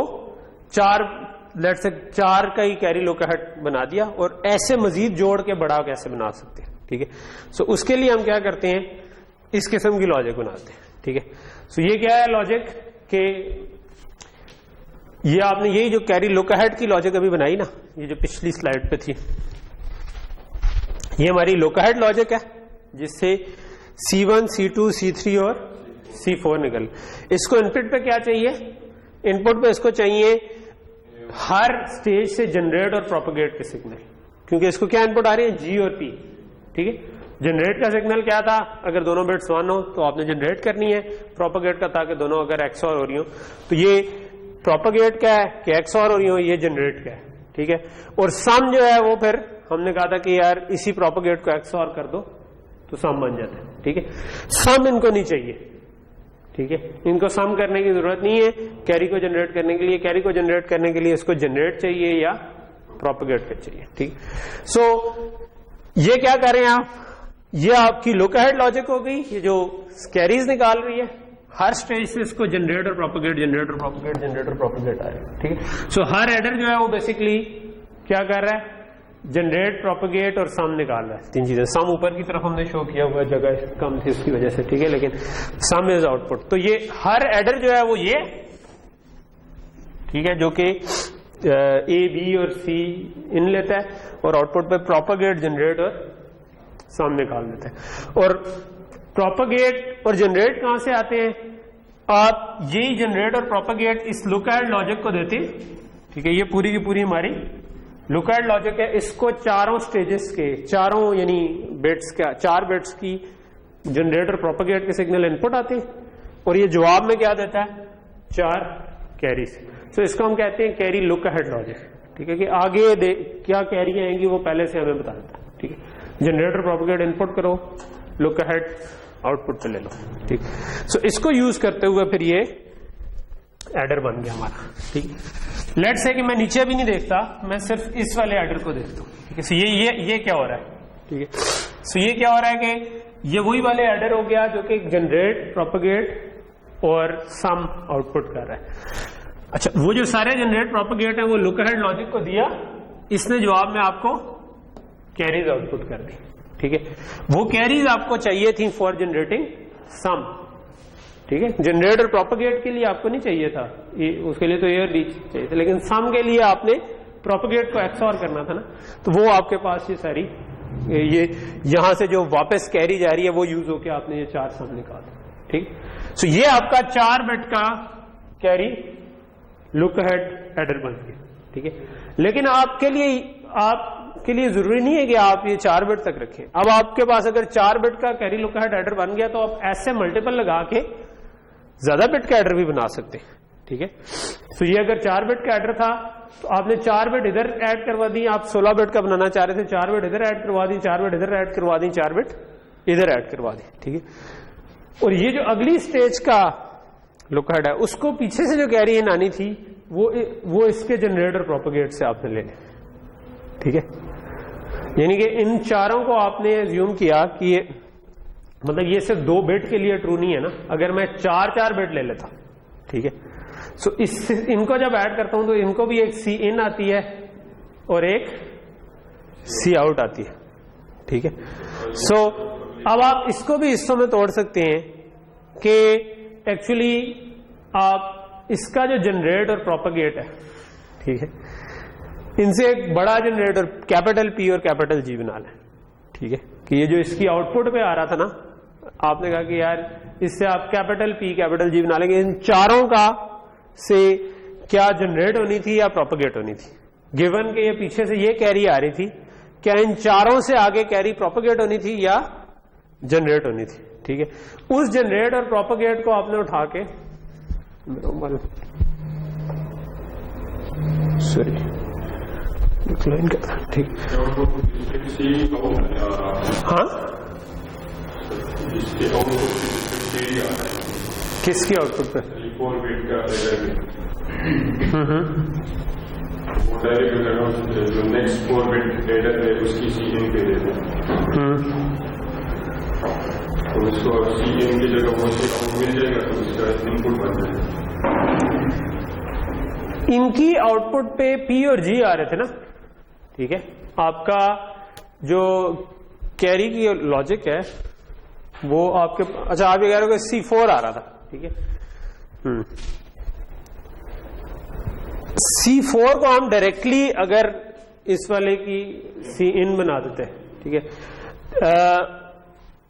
4 का ही कैरी लुक अहेड बना दिया, और ऐसे मजीद जोड़ के बड़ा कैसे बना सकते हैं, ठीक है। सो उसके लिए हम क्या करते हैं, इस किस्म की लॉजिक बनाते हैं, ठीक है। सो ये क्या है लॉजिक के, ये आपने यही जो कैरी लुक अहेड की लॉजिक अभी बनाई ना, ये जो पिछली स्लाइड पे थी, ये हमारी लुक अहेड लॉजिक है, जिससे C1 C2 C3 और C4 निकल। इसको इनपुट पे क्या चाहिए, इनपुट पे इसको चाहिए हर स्टेज से जनरेट और प्रोपगेट के सिग्नल, क्योंकि इसको क्या इनपुट आ रही है, G और P, ठीक है। जनरेट का सिग्नल क्या था, अगर दोनों बिट्स 1 हो तो आपने जनरेट करनी है, प्रोपगेट का था कि दोनों अगर XOR हो रही हो, तो ये प्रोपगेट क्या है कि XOR हो रही हो, ये जनरेट का है, ठीक है। और सम जो है वो फिर हमने कहा था कि यार इसी प्रोपगेट को XOR कर दो तो सम बन जाता है, ठीक है। सम इनको नहीं चाहिए, ठीक है, इनको सम करने की जरूरत नहीं है कैरी को जनरेट करने के लिए। कैरी को जनरेट करने के लिए इसको जनरेट चाहिए या प्रोपगेट पे चाहिए, ठीक। सो ये क्या कर रहे हैं आप, ये आपकी लुक अहेड लॉजिक हो गई, ये जो कैरीज निकाल रही है, हर स्टेज से इसको जनरेट और प्रोपगेट, जनरेट और प्रोपगेट, जनरेट और प्रोपगेट आ रहा है, ठीक है। सो हर एडर जो है वो बेसिकली क्या कर रहा है, जनरेट, प्रोपगेट और सम निकाल रहा है, 3 चीजें। सम ऊपर की तरफ हमने शो किया हुआ, जगह कम थी उसकी वजह से, ठीक है, लेकिन सम इज आउटपुट। तो ये हर एडर जो है वो ये, ठीक है, जो कि A B और C इन लेता है, और आउटपुट पे प्रोपगेट, जनरेट और सम निकाल देता है। और प्रोपगेट और जनरेट कहां से आते हैं, आप यही जनरेट और प्रोपगेट इस लुक अहेड लॉजिक को देते, ठीक है। ये पूरी की पूरी हमारी लुक अहेड लॉजिक है। इसको चारों स्टेजेस के, चारों यानी बिट्स का, 4 बिट्स की जनरेट और प्रोपगेट के सिग्नल इनपुट आते हैं, और ये जवाब में क्या देता है, 4 कैरीज। सो इसको हम कहते हैं कैरी लुक अहेड लॉजिक, ठीक है, कि आगे क्या कैरी आएंगी वो पहले से हमें बता देता है, ठीक है। जनरेटर प्रोपगेट इनपुट करो, लुक अहेड आउटपुट पे ले लो, ठीक। सो इसको यूज करते हुए फिर ये एडर बन गया हमारा, ठीक। लेट्स से कि मैं नीचे भी नहीं देखता, मैं सिर्फ इस वाले एडर को देखता हूँ, ठीक है। सो ये क्या हो रहा है, ठीक है। सो ये क्या हो रहा है कि ये वही वाले एडर हो गया जो कि जनरेट, प्रोपगेट और सम आउटपुट कर रहा है। अच्छा, वो जो सारे जनरेट, प्रोपगेट है वो लुक अहेड लॉजिक को दिया, इसने जवाब में आपको कैरीज आउटपुट कर दी, ठीक है। वो कैरीज आपको चाहिए थी फॉर जनरेटिंग सम, ठीक है। जनरेट और प्रोपगेट के लिए आपको नहीं चाहिए था, उसके लिए तो ए और डी चाहिए था, लेकिन सम के लिए आपने प्रोपेगेट को एक्सऑर करना था ना, तो वो आपके पास ये सारी ये यहां से जो वापस कैरी जा रही है वो यूज होके आपने ये 4 सम निकाला। ठीक, सो ये आपका 4 बिट का कैरी लुक अहेड एडर बन गया। ठीक है, लेकिन आपके लिए जरूरी नहीं है कि आप ये 4 बिट तक रखें। अब आपके पास अगर 4 बिट का कैरी लुक अहेड एडर बन गया तो आप ऐसे मल्टीपल लगा के ज्यादा बिट का एडर भी बना सकते हैं। ठीक है, तो ये अगर 4 बिट का एडर था तो आपने 4 बिट इधर ऐड करवा दी, आप 16 बिट का बनाना चाह रहे थे, 4 बिट इधर ऐड करवा दी, 4 बिट इधर ऐड करवा दी, 4 बिट इधर ऐड करवा दी। ठीक है, और ये जो अगली स्टेज का लुक अहेड है उसको पीछे से जो कैरी इन आनी थी वो इसके जनरेटर प्रोपेगेट से आपने ले ली। ठीक है, यानी कि इन चारों को आपने एज्यूम किया कि ये मतलब ये सिर्फ 2 बिट के लिए ट्रू नहीं है ना, अगर मैं 4 बिट ले लेता। ठीक है, सो इनको जब ऐड करता हूं तो इनको भी एक सी इन आती है और एक सी आउट आती है। ठीक है, सो अब आप इसको भी हिस्सों में तोड़ सकते हैं कि एक्चुअली आप इसका जो जनरेट और प्रोपेगेट है, ठीक है, इनसे एक बड़ा जनरेटर कैपिटल पी और कैपिटल जी बना लें। ठीक है, कि ये जो इसकी आउटपुट पे आ रहा था ना, आपने कहा कि यार इससे आप कैपिटल पी कैपिटल जी बना लेंगे, इन चारों का से क्या जनरेट होनी थी या प्रोपेगेट होनी थी, गिवन के ये पीछे से ये कैरी आ रही थी, क्या इन चारों से आगे कैरी प्रोपेगेट होनी थी या जनरेट होनी थी। ठीक है, उस जनरेट और प्रोपेगेट को आपने उठा के सॉरी डिक्लाइन कर, ठीक, हाँ किसकी आउटपुट पे जो नेक्स्ट 4 बिट एडर है उसकी सी इन पे देते हैं, तो उसको सी इन की जगह वो सी आउट मिल जाएगा तो उसका इनपुट बन जाएगा। इनकी आउटपुट पे पी और जी आ रहे थे ना। ठीक है, आपका जो कैरी की लॉजिक है वो आपके, अच्छा आप ये कह रहे हो C4 आ रहा था। ठीक है, C4 को हम डायरेक्टली अगर इस वाले की सी इन बना देते हैं, ठीक है,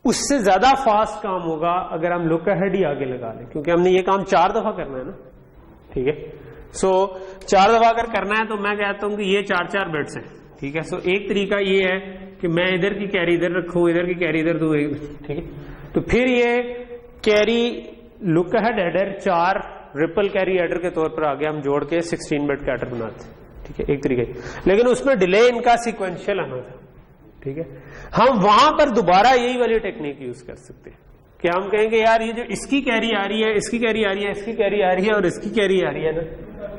उससे ज्यादा फास्ट काम होगा अगर हम लुक अहेड ही आगे लगा लें, क्योंकि हमने ये काम 4 दफा करना है ना। ठीक है, सो 4 दफा अगर करना है तो मैं कहता हूं कि ये 4 बिट्स हैं। ठीक है, सो एक तरीका ये है कि मैं इधर की कैरी इधर रखूं, इधर की कैरी इधर दूं। ठीक है, तो फिर ये carry look ahead adder 4 ripple carry adder के तौर पर आगे हम जोड़ के 16 बिट का एडर बनाते हैं। ठीक है, एक तरीका, लेकिन उसमें डिले इनका सिक्वेंशियल आना था। ठीक है, हम वहां पर दोबारा यही वाली टेक्निक यूज कर सकते हैं कि हम कहेंगे यार ये जो इसकी कैरी आ रही है, इसकी कैरी आ रही है, इसकी कैरी आ रही है और इसकी कैरी आ रही है ना,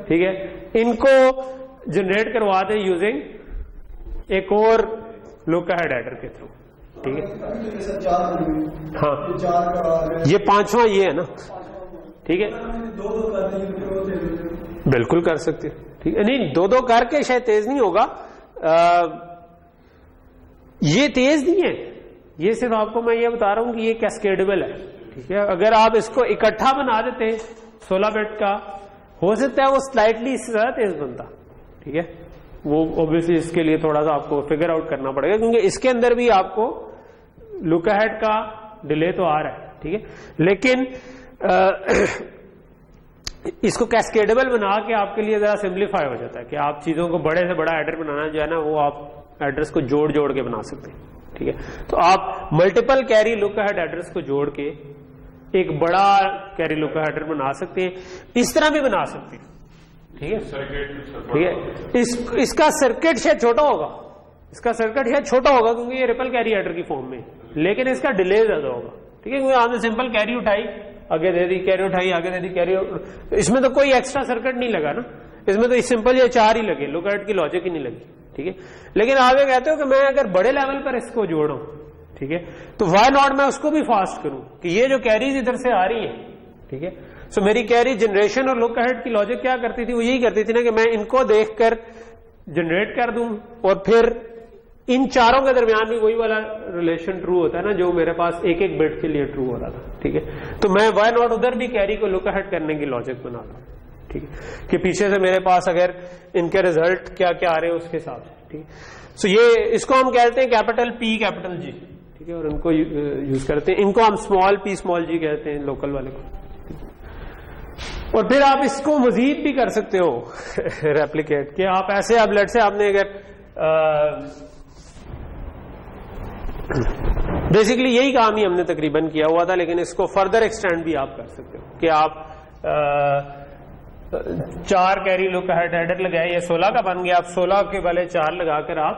ठीक है, इनको जनरेट करवा दें यूजिंग एक और लुक अहेड एडर के थ्रू। ठीक है, हाँ, ये 5वां ये है ना। ठीक है, बिल्कुल कर सकते। ठीक है, नहीं 2-2 करके शायद तेज नहीं होगा, ये तेज नहीं है, ये सिर्फ आपको मैं ये बता रहा हूं कि ये कैस्केडेबल है। ठीक है, अगर आप इसको इकट्ठा बना देते 16 बिट का, हो सकता है वो स्लाइटली इससे ज्यादा तेज बनता। ठीक है, वो ऑब्वियसली इसके लिए थोड़ा सा आपको फिगर आउट करना पड़ेगा, क्योंकि इसके अंदर भी आपको लुक अहेड का डिले तो आ रहा है। ठीक है, लेकिन इसको कैस्केडेबल बना के आपके लिए जरा सिंप्लीफाई हो जाता है कि आप चीजों को बड़े से बड़ा एडर बनाना जो है ना, वो आप एड्रेस को जोड़ जोड़ के बना सकते हैं। ठीक है, तो आप multiple carry look ahead address को जोड़ के एक बड़ा कैरी लुक अहेड एडर बना सकते हैं, इस तरह भी बना सकते हैं। ठीक है, ठीक है, इसका सर्किट शायद छोटा होगा, इसका सर्किट शायद छोटा होगा क्योंकि ये रिपल कैरी एडर की फॉर्म में, लेकिन इसका डिले ज्यादा होगा। ठीक है, क्योंकि आपने सिंपल कैरी उठाई आगे दे दी, कैरी उठाई आगे दे दी, कैरी, इसमें तो कोई एक्स्ट्रा सर्किट नहीं लगा ना, इसमें तो सिंपल ये 4 ही लगे, लुक अहेड की लॉजिक ही नहीं लगी। ठीक है, लेकिन आप ये कहते हो कि मैं अगर बड़े लेवल पर इसको जोड़ूं, ठीक है, तो वाई नॉट मैं उसको भी फास्ट करूं कि ये जो कैरीज इधर से आ रही है। ठीक है, सो मेरी कैरी जनरेशन और लुक अहेड की लॉजिक क्या करती थी, वो यही करती थी ना कि मैं इनको देखकर जनरेट कर दूं और फिर इन चारों के दरमियान भी वही वाला रिलेशन ट्रू होता है ना जो मेरे पास एक एक बिट के लिए ट्रू हो रहा था। ठीक है, तो मैं वाई नॉट उधर भी कैरी को लुक अहेड करने की लॉजिक बना रहा हूं। ठीक है, कि पीछे से मेरे पास अगर इनके रिजल्ट क्या क्या आ रहे हैं उसके हिसाब से, ठीक है। सो ये इसको हम कहते हैं कैपिटल पी कैपिटल जी, ठीक है, और इनको यूज करते हैं, इनको हम स्मॉल पी स्मॉल जी कहते हैं लोकल वाले को। और फिर आप इसको मजीद भी कर सकते हो रेप्लिकेट, कि आप ऐसे, अब लेट से आपने अगर बेसिकली यही काम ही हमने तकरीबन किया हुआ था, लेकिन इसको फर्दर एक्सटेंड भी आप कर सकते हो कि आप 4 कैरी लुक हेडर लगाए, ये 16 का बन गया, आप 16 के वाले 4 लगाकर आप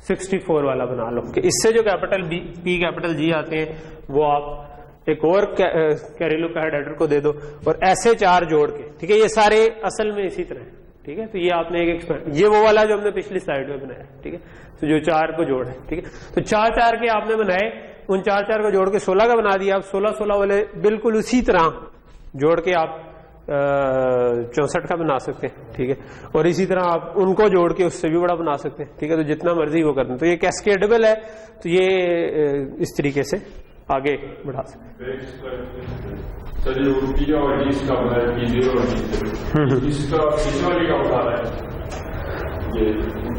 64 वाला बना लो, कि इससे जो कैपिटल पी कैपिटल जी आते हैं वो आप एक और कैरी लुक हेडर को दे दो, और ऐसे 4 जोड़ के, ठीक है, ये सारे असल में इसी तरह है, ठीक है। तो ये आपने एक एक्सपेरिमेंट, ये वो वाला जो हमने पिछली स्लाइड में बनाया, ठीक है, तो जो 4 को जोड़ है, ठीक है, तो 4 के आपने बनाए, उन 4 को जोड़ के 16 का बना दिया। आप 16 वाले बिल्कुल उसी तरह जोड़ के आप 64 का बना सकते हैं, ठीक है, और इसी तरह आप उनको जोड़ के उससे भी बड़ा बना सकते हैं, ठीक है, तो जितना मर्जी वो करते हैं। तो ये कैस्केडेबल है, तो ये इस तरीके से आगे बढ़ा सकते हैं। सर ये पी और जी का बना है, P0 और G0, इसका P0 का बता रहा है ये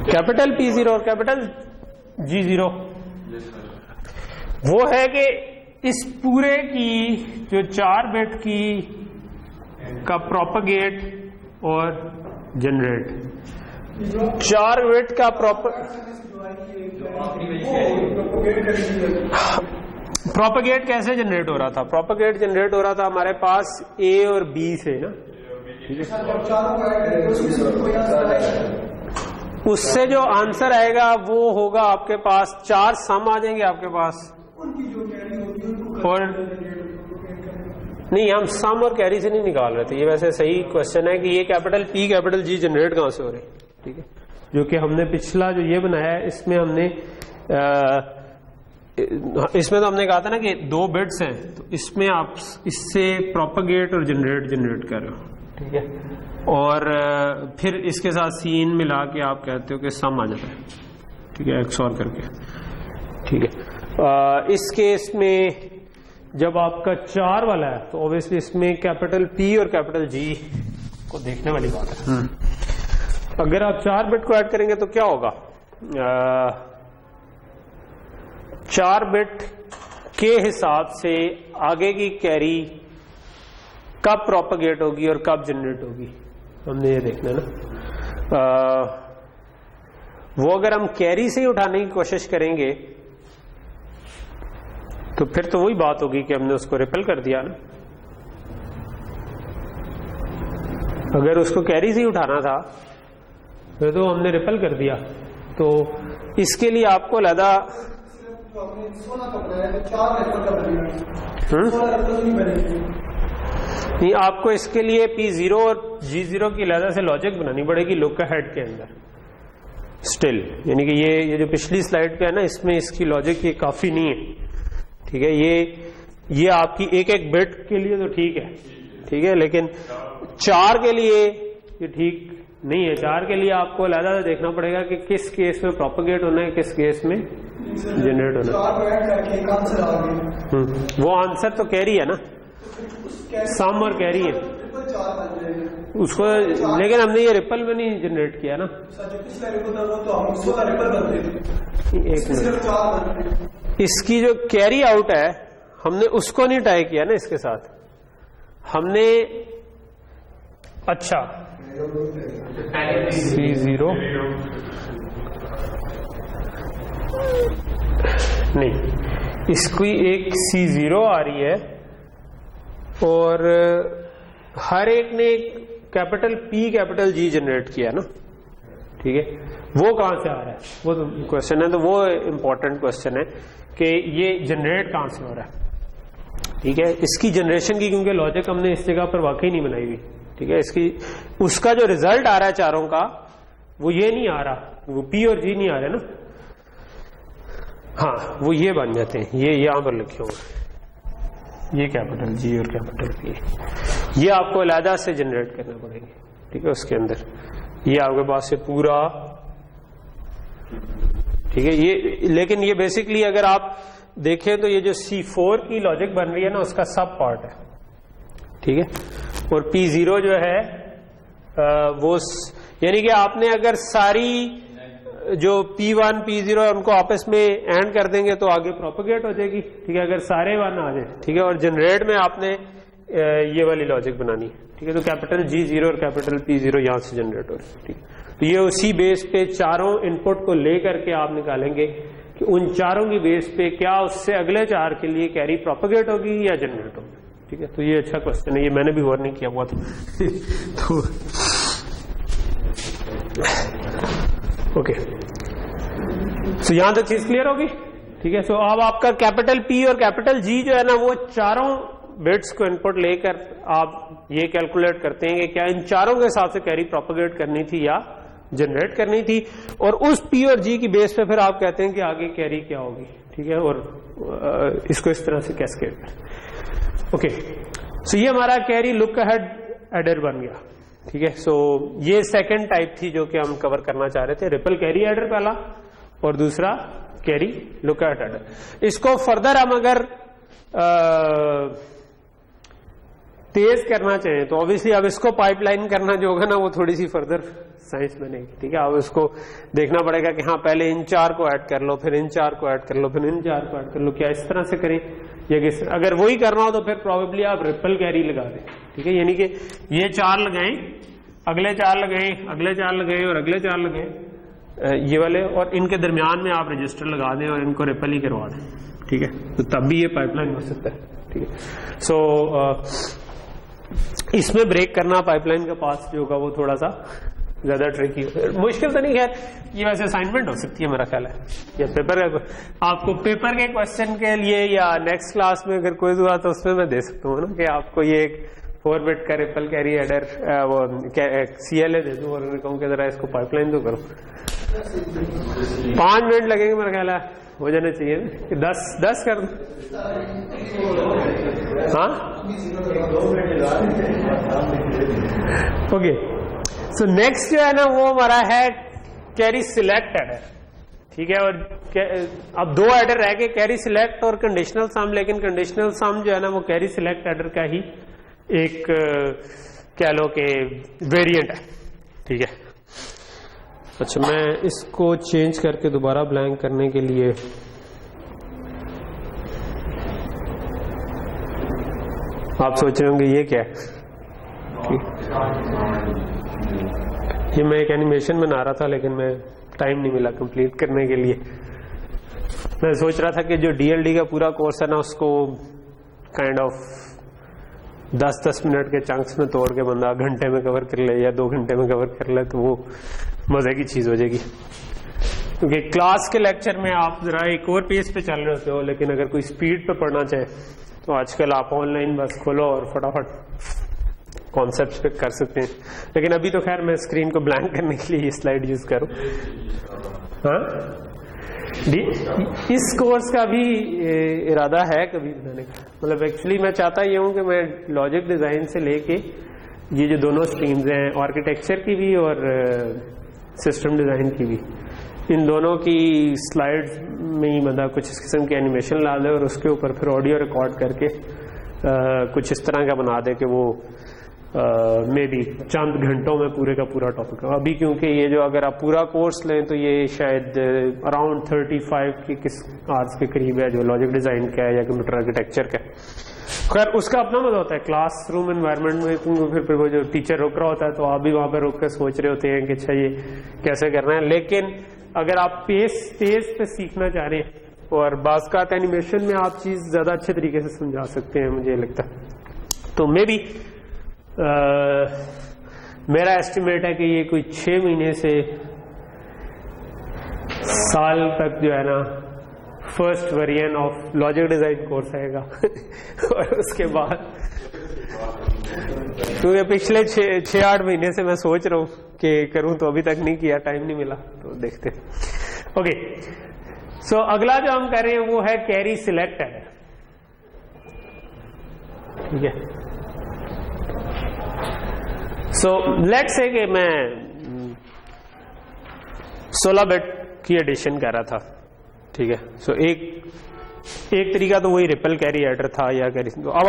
कैपिटल P0 और कैपिटल G0 वो है कि इस पूरे की जो 4 बिट की का प्रोपगेट और जनरेट, 4 बिट का प्रोपगेट कैसे जनरेट हो रहा था? प्रोपगेट जनरेट हो रहा था हमारे पास ए और बी से ना, ठीक है, उससे जो आंसर आएगा वो होगा आपके पास 4 सम आ जाएंगे आपके पास, और नहीं, हम सम और कैरी से नहीं निकाल रहे थे, ये वैसे सही क्वेश्चन है कि ये capital P capital G generate कहां से हो रहे हैं, ठीक है, जो कि हमने पिछला जो ये बनाया है इसमें हमने इसमें तो हमने कहा था ना कि 2 बिट्स हैं, तो इसमें आप इससे प्रोपगेट और जनरेट कर रहे हो, ठीक है, और फिर इसके साथ सीन मिला के आप कहते हो कि सम आ जाता है, ठीक है, एक्सऑर करके, ठीक है। इस केस में जब आपका 4 वाला है तो ऑब्वियसली इसमें कैपिटल पी और कैपिटल जी को देखने वाली बात है। अगर आप 4 बिट को ऐड करेंगे तो क्या होगा, 4 बिट के हिसाब से आगे की कैरी कब प्रोपगेट होगी और कब जनरेट होगी, हमने ये देखना है ना। वो अगर हम कैरी से ही उठाने की कोशिश करेंगे तो फिर तो वही बात होगी कि हमने उसको रिपेल कर दिया ना। अगर उसको कैरी से ही उठाना था तो हमने रिपेल कर दिया, तो इसके लिए आपको लगा नहीं, आपको इसके लिए P0 और G0 की लहजा से लॉजिक बनानी पड़ेगी लुक अहेड के अंदर स्टिल, यानी कि ये जो पिछली स्लाइड पे है ना, इसमें इसकी लॉजिक ये काफी नहीं है, ठीक है, ये आपकी एक बिट के लिए तो ठीक है, ठीक है, लेकिन 4 के लिए ये ठीक नहीं है। 4 के लिए आपको लहजा से देखना पड़ेगा कि किस केस में प्रोपगेट होना है, किस केस में जनरेट होना है। वो आंसर तो कैरी है ना, सम और कैरी है उसको, लेकिन हमने ये रिपल में नहीं जनरेट किया ना। एक मिनट, इसकी जो कैरी आउट है हमने उसको नहीं टाई किया ना इसके साथ, हमने अच्छा C0 नहीं, इसकी एक C0 आ रही है और हर एक ने capital P capital G generate किया ना, ठीक है, वो कहां से आ रहा है वो तो क्वेश्चन है, तो वो इंपॉर्टेंट क्वेश्चन है कि ये जनरेट कहां से हो रहा है, ठीक है। इसकी जनरेशन की क्योंकि लॉजिक हमने इस जगह पर वाकई नहीं बनाई हुई, ठीक है, इसकी उसका जो रिजल्ट आ रहा है 4 का वो ये नहीं आ रहा, वो P और G नहीं आ रहे ना, हाँ वो ये बन जाते हैं, ये यहां पर लिखे हुए, ये कैपिटल G और कैपिटल P, ये आपको अलहदा से जनरेट करना पड़ेंगे, ठीक है, उसके अंदर ये आपके पास से पूरा, ठीक है, ये लेकिन ये बेसिकली अगर आप देखें तो ये जो C4 की लॉजिक बन रही है ना उसका सब पार्ट है, ठीक है, और P0 जो है वो यानी कि आपने अगर सारी जो P1 P0 उनको आपस में एंड कर देंगे तो आगे प्रोपेगेट हो जाएगी, ठीक है, अगर सारे 1 आ जाए, ठीक है। और जनरेट में आपने ये वाली लॉजिक बनानी है, ठीक है। तो कैपिटल G0 और कैपिटल P0 यहां से जनरेट हो रही है, ठीक है। तो ये उसी बेस पे चारों इनपुट को लेकर के आप निकालेंगे कि उन चारों की बेस पे क्या उससे अगले 4 के लिए कैरी प्रोपेगेट होगी या जनरेट होगी, ठीक है। तो ये अच्छा क्वेश्चन है, ये मैंने भी गौर नहीं किया हुआ था। तो ओके, सो यहां तक चीज क्लियर होगी, ठीक है। सो अब आपका कैपिटल P और कैपिटल G जो है ना, वो चारों बिट्स को इनपुट लेकर आप ये कैलकुलेट करते हैं कि क्या इन चारों के हिसाब से कैरी प्रोपेगेट करनी थी या जनरेट करनी थी, और उस P और G की बेस पे फिर आप कहते हैं कि आगे कैरी क्या होगी, ठीक है। और इसको इस तरह से कैस्केड कर, ओके। सो ये हमारा कैरी लुक अहेड एडर बन गया, ठीक है। सो ये सेकंड टाइप थी जो कि हम कवर करना चाह रहे थे, रिपल कैरी एडर पहला और दूसरा कैरी लुक अहेड एडर। इसको फर्दर हम अगर तेज करना चाहें तो ऑब्वियसली अब इसको पाइपलाइन करना जो होगा ना, वो थोड़ी सी फर्दर साइंस बनेगी, ठीक है। अब उसको देखना पड़ेगा कि हाँ पहले इन 4 को ऐड कर लो, फिर इन 4 को ऐड कर लो, फिर इन 4 को ऐड कर लो, क्या इस तरह से करें या किस, अगर वही करना हो तो फिर प्रोबेबली आप रिपल कैरी लगा दें, ठीक है। यानी कि ये 4 लगाएं, अगले 4 लगाएं, अगले 4 लगाएं और अगले 4 लगाएं, ये वाले, और इनके दरमियान में आप रजिस्टर लगा दें और इनको रिपल ही करवा दें, ठीक है। तो तब भी ये पाइपलाइन हो सकता है, ठीक है। सो इसमें ब्रेक करना पाइपलाइन का पास जो होगा वो थोड़ा सा ज्यादा ट्रिकी, मुश्किल तो नहीं है। ये वैसे असाइनमेंट हो सकती है मेरा ख्याल है, या पेपर का, आपको पेपर के क्वेश्चन के लिए या नेक्स्ट क्लास में अगर कोई हुआ तो उसमें मैं दे सकता हूँ ना कि आपको ये एक 4 बिट का रिपल कैरी एडर वो CLA दे दूं और कहूँ कि जरा इसको पाइपलाइन तो करो। 5 मिनट लगेंगे मेरा ख्याल है, हो जाना चाहिए कि 10 कर दो। हाँ ओके। सो नेक्स्ट जो है ना वो हमारा है कैरी सिलेक्ट एडर, ठीक है। और अब 2 एडर रह गए, कैरी सिलेक्ट और कंडीशनल सम, लेकिन कंडीशनल सम जो है ना वो कैरी सिलेक्ट एडर का ही एक कह लो कि वेरिएंट है, ठीक है। अच्छा, मैं इसको चेंज करके दोबारा ब्लैंक करने के लिए आप सोच रहे होंगे ये क्या है, ये मैं एक एनिमेशन बना रहा था लेकिन मैं टाइम नहीं मिला कंप्लीट करने के लिए। मैं सोच रहा था कि जो DLD का पूरा कोर्स है ना उसको काइंड ऑफ 10-10 मिनट के चंक्स में तोड़ के बंदा घंटे में कवर कर ले या 2 घंटे में कवर कर ले तो वो मजे की चीज हो जाएगी। क्योंकि क्लास के लेक्चर में आप जरा एक और पेज पे चल रहे होते हो, लेकिन अगर कोई स्पीड पे पढ़ना चाहे तो आजकल आप ऑनलाइन बस खोलो और फटाफट कॉन्सेप्ट्स पे कर सकते हैं। लेकिन अभी तो खैर मैं स्क्रीन को ब्लैंक करने के लिए ये स्लाइड यूज करूं। हाँ, इस कोर्स का भी इरादा है कभी बनाने का, मतलब एक्चुअली मैं चाहता ये हूं कि मैं लॉजिक डिजाइन से लेके ये जो दोनों स्ट्रीम्स हैं, आर्किटेक्चर की भी और सिस्टम डिजाइन की भी, इन दोनों की स्लाइड्स में ही मतलब कुछ इस किस्म की एनिमेशन ला दे और उसके ऊपर फिर ऑडियो रिकॉर्ड करके कुछ इस तरह का बना दे कि वो मे बी चंद घंटों में पूरे का पूरा टॉपिक। अभी क्योंकि ये जो अगर आप पूरा कोर्स लें तो ये शायद अराउंड 35 की किस आवर्स के करीब है जो लॉजिक डिजाइन का है या कंप्यूटर आर्किटेक्चर का। खैर उसका अपना मजा होता है क्लासरूम एनवायरनमेंट में, फिर वो जो टीचर रुक रहा होता है तो आप भी वहां पर रुक कर सोच रहे होते हैं कि अच्छा ये कैसे करना है। लेकिन अगर आप तेज पे सीखना चाह रहे हैं और बाज़ का एनिमेशन में आप चीज ज्यादा अच्छे तरीके से समझा सकते हैं मुझे लगता है। तो मे बी मेरा एस्टिमेट है कि ये कोई 6 महीने से साल तक जो है ना first variant of logic design course आएगा और उसके बाद तो ये पिछले 6-8 महीने से मैं सोच रहा हूं कि करूं तो अभी तक नहीं किया, टाइम नहीं मिला, तो देखते। ओके, सो अगला जो हम कर रहे हैं वो है कैरी सिलेक्ट एडर, ठीक है। सो लेट्स से कि मैं 16 बिट की एडिशन कर रहा था, ठीक है। सो एक तरीका तो वही रिपल कैरी एडर था या कैरी, तो अब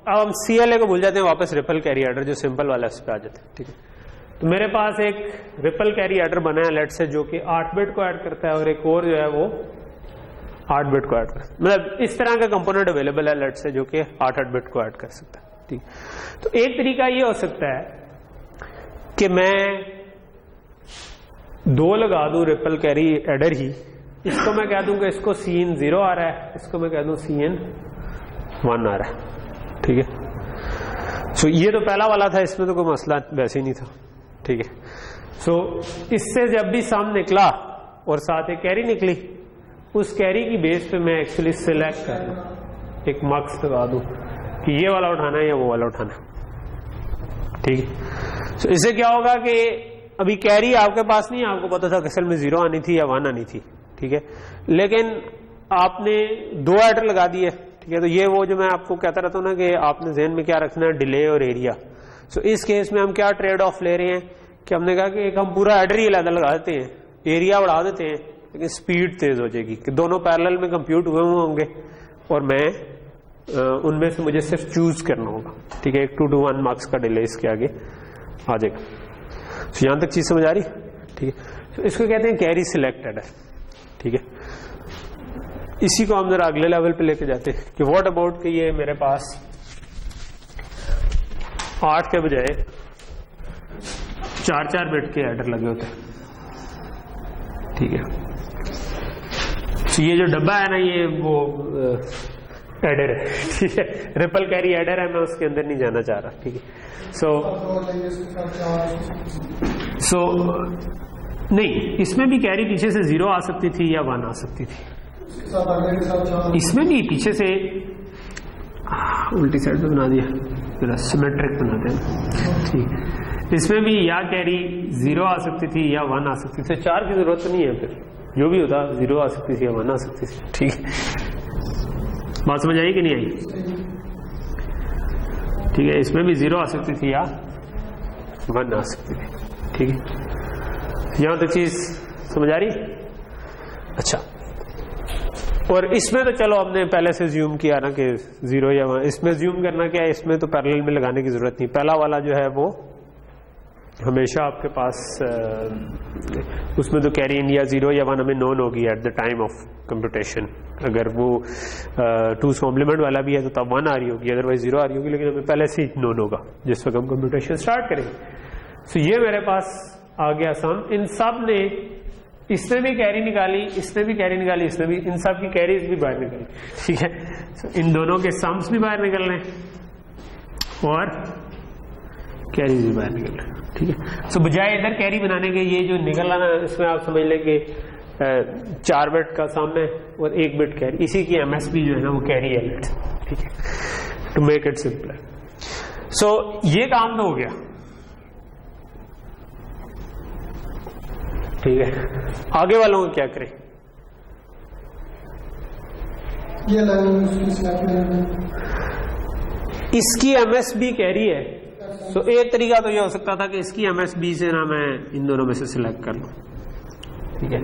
हम CLA को भूल जाते हैं, वापस रिपल कैरी एडर जो सिंपल वाला उस पर आ जाते हैं, ठीक है। तो मेरे पास एक रिपल कैरी एडर बना है लेट से, जो कि 8 बिट को ऐड करता है और एक और जो है वो 8 बिट को ऐड करता है। मतलब इस तरह का कंपोनेंट अवेलेबल है लेट से, जो कि 8 बिट को ऐड कर सकता है। ठीक, तो एक तरीका ये हो सकता है कि मैं 2 लगा दूं रिपल कैरी एडर ही, इसको मैं कह दूंगा इसको Cin 0 आ रहा है, इसको मैं कह दूं Cin 1 आ रहा है। ठीक है, सो ये तो पहला वाला था, इसमें तो कोई मसला वैसे ही नहीं था। ठीक है, सो इससे जब भी सम निकला और साथ एक कैरी निकली, उस कैरी की बेस पे मैं एक्चुअली सिलेक्ट कर दूं, एक मार्क्स लगा दूं कि ये वाला उठाना है या वो वाला उठाना है। ठीक है, सो इससे क्या होगा कि अभी कैरी आपके पास नहीं है, आपको पता था कि असल में 0 आनी थी या 1 आनी थी। ठीक है, लेकिन आपने 2 एडर लगा दिए। ठीक है, तो ये वो जो मैं आपको कहता रहता हूं ना कि आपने ज़हन में क्या रखना है, डिले और एरिया। सो इस केस में हम क्या ट्रेड ऑफ ले रहे हैं कि हमने कहा कि एक हम पूरा एडर ही अलग लगा देते हैं, एरिया बढ़ा देते हैं, लेकिन स्पीड तेज हो जाएगी कि दोनों पैरेलल में कंप्यूट हुए होंगे और मैं उनमें से मुझे सिर्फ चूज करना होगा। ठीक है, 2 to 1 मार्क्स का डिले इसके आगे आ जाएगा। तो यहां तक चीज समझ आ रही? ठीक है, तो इसको कहते हैं कैरी सिलेक्टेड है। ठीक है, इसी को हम जरा अगले लेवल पे लेके जाते हैं कि व्हाट अबाउट कि ये मेरे पास 8 के बजाय 4 बिट के एडर लगे होते हैं। ठीक है, तो ये जो डब्बा है ना, ये वो एडर है। ठीक है, रिपल कैरी एडर है, मैं उसके अंदर नहीं जाना चाह रहा। ठीक है, सो नहीं, इसमें भी कैरी पीछे से 0 आ सकती थी या 1 आ सकती थी। इसमें भी पीछे से उल्टी साइड पे बना दिया, जरा सिमेट्रिक बना दिया। ठीक, इसमें भी या कैरी 0 आ सकती थी या 1 आ सकती थी। 4 की जरूरत तो नहीं है, फिर जो भी होता 0 आ सकती थी या 1 आ सकती थी। ठीक है, बात समझ आई कि नहीं आई? ठीक है, इसमें भी 0 आ सकती थी या 1 आ सकती थी। ठीक है, यहां तक चीज समझ आ रही? अच्छा, और इसमें तो चलो हमने पहले से ज्यूम किया ना कि 0 या 1, इसमें ज्यूम करना क्या है, इसमें तो पैरेलल में लगाने की जरूरत नहीं। पहला वाला जो है वो हमेशा आपके पास उसमें तो कैरी इन या 0 या 1 हमें नोन होगी at the time of computation. अगर वो 2's कॉम्प्लीमेंट वाला भी है तो तब 1 आ रही होगी, अदरवाइज 0 आ रही होगी, लेकिन हमें पहले से ही नोन होगा जिस वक्त हम कंप्यूटेशन स्टार्ट करेंगे। सो ये मेरे पास आ गया सम। इन सब ने, इसने भी कैरी निकाली, इसने भी कैरी निकाली, इसने भी, इन सब की कैरीज भी बाहर निकाली। ठीक है, so, इन दोनों के सम्स भी बाहर निकल रहे हैं और कैरीज भी बाहर निकल रहे हैं। ठीक है, सो बजाय इधर कैरी बनाने के ये जो निकल रहा है, इसमें आप समझ लें कि 4 बिट का सम है और 1 बिट कैरी, इसी की एमएसबी जो है ना वो कैरी है। ठीक है, टू मेक इट सिंपल। सो ये काम तो हो गया। ठीक है, आगे वालों को क्या करें? ये इसकी एमएसबी कैरी है। तो एक तरीका तो ये हो सकता था कि इसकी एमएसबी से ना मैं इन दोनों में से सिलेक्ट कर लूं। ठीक है,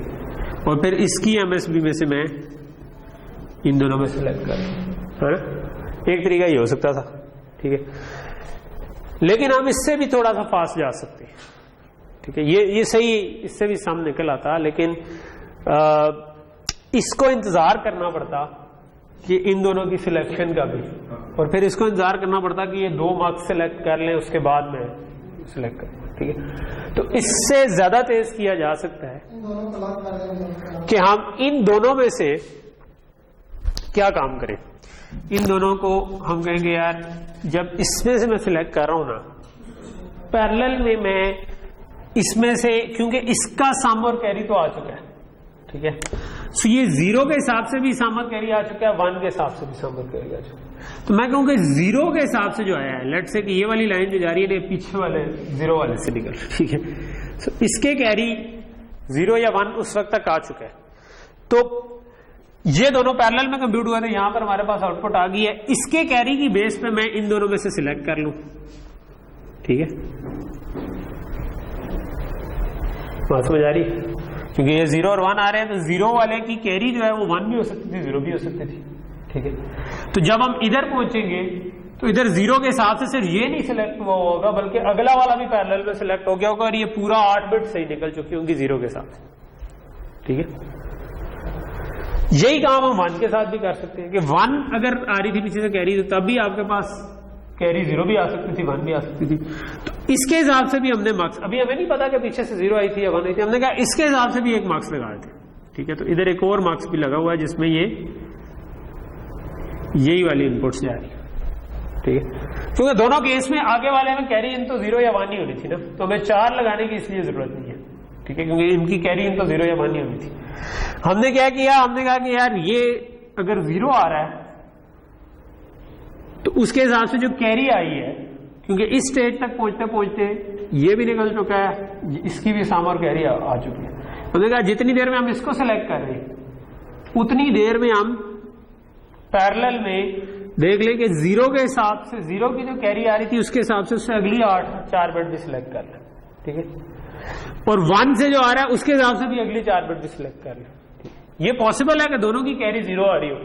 और फिर इसकी एमएसबी में से मैं इन दोनों में सिलेक्ट कर लूं। एक तरीका ये हो सकता था। ठीक है, लेकिन हम इससे भी थोड़ा सा फास्ट जा सकते हैं। ठीक है, ये सही, इससे भी सामने निकल आता, लेकिन इसको इंतजार करना पड़ता कि इन दोनों की सिलेक्शन का भी, और फिर इसको इंतजार करना पड़ता कि ये 2 मार्क्स सिलेक्ट कर लें, उसके बाद में सिलेक्ट कर। ठीक है, तो इससे ज्यादा तेज किया जा सकता है कि हम इन दोनों में से क्या काम करें। इन दोनों को हम कहेंगे यार, जब इसमें से मैं सिलेक्ट कर रहा हूं ना, पैरेलल में मैं इसमें से, क्योंकि इसका सम और कैरी तो आ चुका है। ठीक है, सो ये 0 के हिसाब से भी सम और कैरी आ चुका है, 1 के हिसाब से भी सम और कैरी आ चुका है। तो मैं कहूँगा 0 के हिसाब से जो आया है, लेट से कि ये वाली लाइन जो जा रही है पीछे वाले 0 वाले से निकल। ठीक है, सो इसके कैरी 0 या 1 उस वक्त तक आ चुका है। तो ये दोनों पैरेलल में कंप्यूट हुआ था, यहां पर हमारे पास आउटपुट आ गई है। इसके कैरी की बेस पे मैं इन दोनों में से सिलेक्ट कर लूं। ठीक है, बात समझ आ रही? क्योंकि ये 0 और 1 आ रहे हैं, तो 0 वाले की कैरी जो है वो 1 भी हो सकती थी, 0 भी हो सकती थी। ठीक है, तो जब हम इधर पहुंचेंगे तो इधर 0 के हिसाब से सिर्फ ये नहीं सिलेक्ट हुआ होगा बल्कि अगला वाला भी पैरेलल में सिलेक्ट हो गया होगा और ये पूरा 8 बिट सही निकल चुकी होंगी 0 के साथ। ठीक है, यही काम हम 1 के साथ भी कर सकते हैं कि 1 अगर आ रही थी पीछे से कैरी तो तब भी आपके पास कैरी 0 भी आ सकती थी, 1 भी आ सकती थी। तो इसके हिसाब से भी हमने मार्क्स, अभी हमें नहीं पता कि पीछे से 0 आई थी या 1 आई थी, हमने कहा इसके हिसाब से भी एक मार्क्स लगाए थे। ठीक है, तो इधर एक और मार्क्स भी लगा हुआ है जिसमें यही वाली इनपुट से आ रही है। ठीक है, क्योंकि दोनों केस में आगे वाले में कैरी इन तो 0 या 1 ही होनी थी ना, तो हमें 4 लगाने की इसलिए जरूरत नहीं है। ठीक है, क्योंकि इनकी कैरी इन तो 0 या 1 ही होनी थी। हमने क्या किया, हमने कहा कि यार ये अगर 0 आ रहा है तो उसके हिसाब से जो कैरी आई है, क्योंकि इस स्टेज तक पहुंचते पहुंचते ये भी निकल चुका है, इसकी भी सम और कैरी आ चुकी है। हमने कहा जितनी देर में हम इसको सेलेक्ट कर रहे हैं उतनी देर में हम पैरेलल में देख ले कि 0 के हिसाब से 0 की जो कैरी आ रही थी उसके हिसाब से उससे अगली 4 बिट भी सिलेक्ट कर ले। ठीक है, और 1 से जो आ रहा है उसके हिसाब से भी अगली 4 बिट भी सिलेक्ट कर ले। ये पॉसिबल है कि दोनों की कैरी 0 आ रही हो।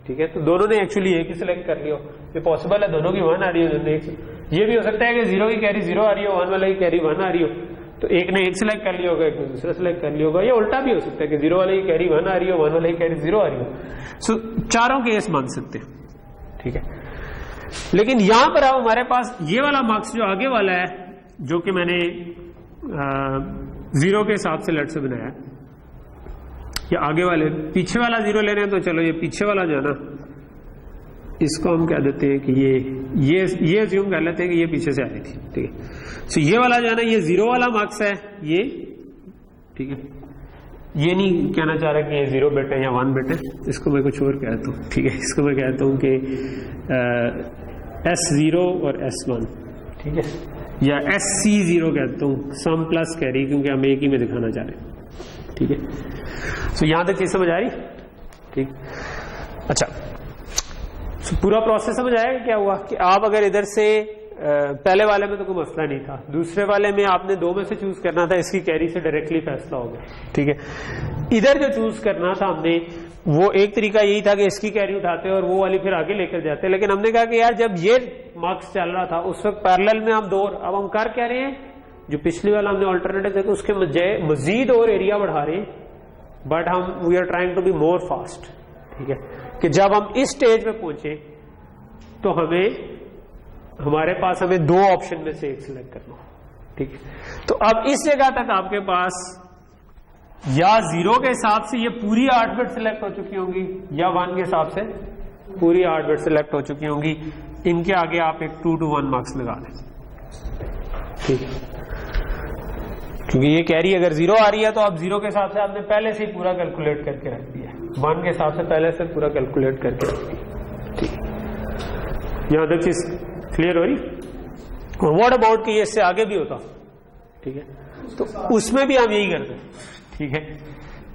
ठीक है, तो दोनों ने एक्चुअली एक ही सिलेक्ट कर लियो, ये पॉसिबल है दोनों की 1 आ रही हो, दोनों एक। ये भी हो सकता है कि 0 की कैरी 0 आ रही हो, 1 वाले की कैरी 1 आ रही हो, तो एक ने एक सिलेक्ट कर लिया होगा, एक ने दूसरा सिलेक्ट कर लिया होगा। ये उल्टा भी हो सकता है कि 0 वाले की कैरी 1 आ रही हो, 1 वाले की कैरी 0 आ रही हो। सो चारों केस मान सकते हैं। ठीक है, लेकिन यहां पर अब हमारे पास ये वाला मार्क्स जो आगे वाला है, जो कि मैंने 0 के हिसाब से लेट से बनाया, या आगे वाले पीछे वाला 0 ले रहे हैं तो चलो ये पीछे वाला जो है ना इसको हम कह देते हैं कि ये अज्यूम कर लेते हैं कि ये पीछे से आ रही थी। ठीक है, सो ये वाला जो है ना ये 0 वाला मार्क्स है ये। ठीक है, ये नहीं कहना चाह रहा कि ये 0 बिट है या 1 बिट है, इसको मैं कुछ और कहता हूँ। ठीक है, इसको मैं कहता हूँ कि S0 और S1। ठीक है, या SC0 कहता हूँ, सम प्लस कैरी, क्योंकि हम एक ही में दिखाना चाह रहे हैं। ठीक है, तो यहां तक चीज समझ आ रही? ठीक, अच्छा, तो पूरा प्रोसेस समझ आएगा क्या हुआ कि आप अगर इधर से पहले वाले में तो कोई मसला नहीं था, दूसरे वाले में आपने 2 में से चूज करना था, इसकी कैरी से डायरेक्टली फैसला हो गया। ठीक है, इधर जो चूज करना था हमने वो एक तरीका यही था कि इसकी कैरी उठाते और वो वाली फिर आगे लेकर जाते, लेकिन हमने कहा कि यार जब ये मार्क्स चल रहा था उस वक्त पैरेलल में हम 2, अब हम कर क्या रहे हैं, जो पिछली वाला हमने ऑल्टरनेटिव देखा उसके मजीद और एरिया बढ़ा रहे हैं, बट हम we are trying to be more fast. ठीक है, कि जब हम इस स्टेज पे पहुंचे तो हमारे पास हमें 2 ऑप्शन में से एक सिलेक्ट करना। ठीक है, तो अब इस जगह तक आपके पास या 0 के हिसाब से ये पूरी 8 बिट सिलेक्ट हो चुकी होंगी या 1 के हिसाब से पूरी 8 बिट सिलेक्ट हो चुकी होंगी। इनके आगे आप एक 2 to 1 मार्क्स लगा दें। ठीक है, क्योंकि ये कैरी अगर 0 आ रही है तो आप 0 के हिसाब से आपने पहले से ही पूरा कैलकुलेट करके रख दिया, 1 के हिसाब से पहले से पूरा कैलकुलेट करके रख दिया। ठीक है, यहां तक चीज क्लियर हो रही? व्हाट अबाउट कि ये इससे आगे भी होता? ठीक है, तो उसमें भी हम यही करते। ठीक है,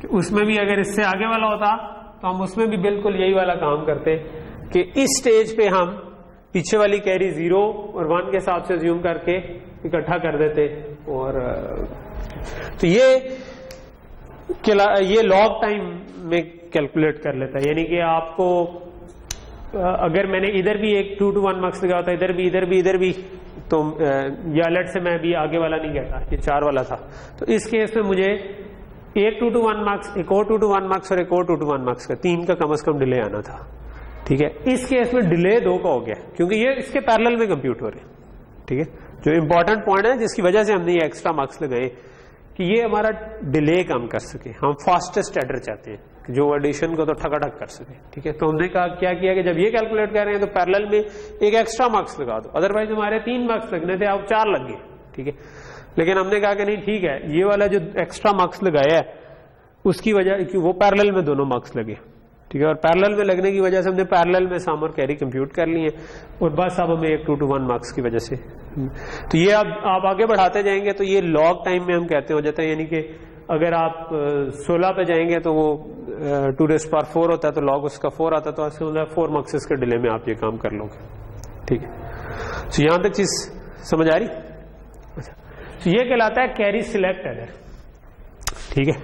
कि उसमें भी अगर इससे आगे वाला होता तो हम उसमें भी बिल्कुल यही वाला काम करते कि इस स्टेज पे हम पीछे वाली कैरी 0 और 1 के हिसाब से ज्यूम करके इकट्ठा कर देते। और तो ये लॉग टाइम में कैलकुलेट कर लेता है, यानी कि आपको अगर मैंने इधर भी एक 2 to 1 मार्क्स लगा था, इधर भी तो या लेट से मैं भी आगे वाला नहीं कहता, ये 4 वाला था, तो इस केस में मुझे एक 2 to 1 मार्क्स, एक और 2 to 1 मार्क्स और एक और 2 to 1 मार्क्स का 3 का कम से कम डिले आना था। ठीक है, इस केस में डिले 2 का हो गया क्योंकि ये इसके पैरेलल में कंप्यूट हो रहे हैं। ठीक है, जो इंपॉर्टेंट पॉइंट है जिसकी वजह से हमने ये एक्स्ट्रा मार्क्स लगाए कि ये हमारा डिले कम कर सके। हम फास्टेस्ट एडर चाहते हैं जो एडिशन को तो ठकाठक कर सके। ठीक है, तो हमने कहा क्या किया कि जब ये कैलकुलेट कर रहे हैं तो पैरेलल में एक एक्स्ट्रा मार्क्स लगा दो, अदरवाइज हमारे 3 मार्क्स लगने थे, अब 4 लग गए। ठीक है, लेकिन हमने कहा कि नहीं ठीक है, ये वाला जो एक्स्ट्रा मार्क्स लगाया है उसकी वजह कि वो पैरेलल में दोनों मार्क्स लगे। ठीक है, और पैरेलल में लगने की वजह से हमने पैरेलल में सम और कैरी कंप्यूट कर लिए और बस अब हमें एक 2 to 1 मार्क्स की वजह से। तो ये अब आप आगे बढ़ाते जाएंगे तो ये लॉग टाइम में हम कहते हो जाता है, यानी कि अगर आप 16 पे जाएंगे तो वो 2⁴ होता है, तो लॉग उसका 4 आता है, तो ऐसे होता है 4 मार्क्स के डिले में आप ये काम कर लोगे। ठीक है, तो यहां तक चीज समझ आ रही? अच्छा, तो ये कहलाता है कैरी सिलेक्ट एडर। ठीक है,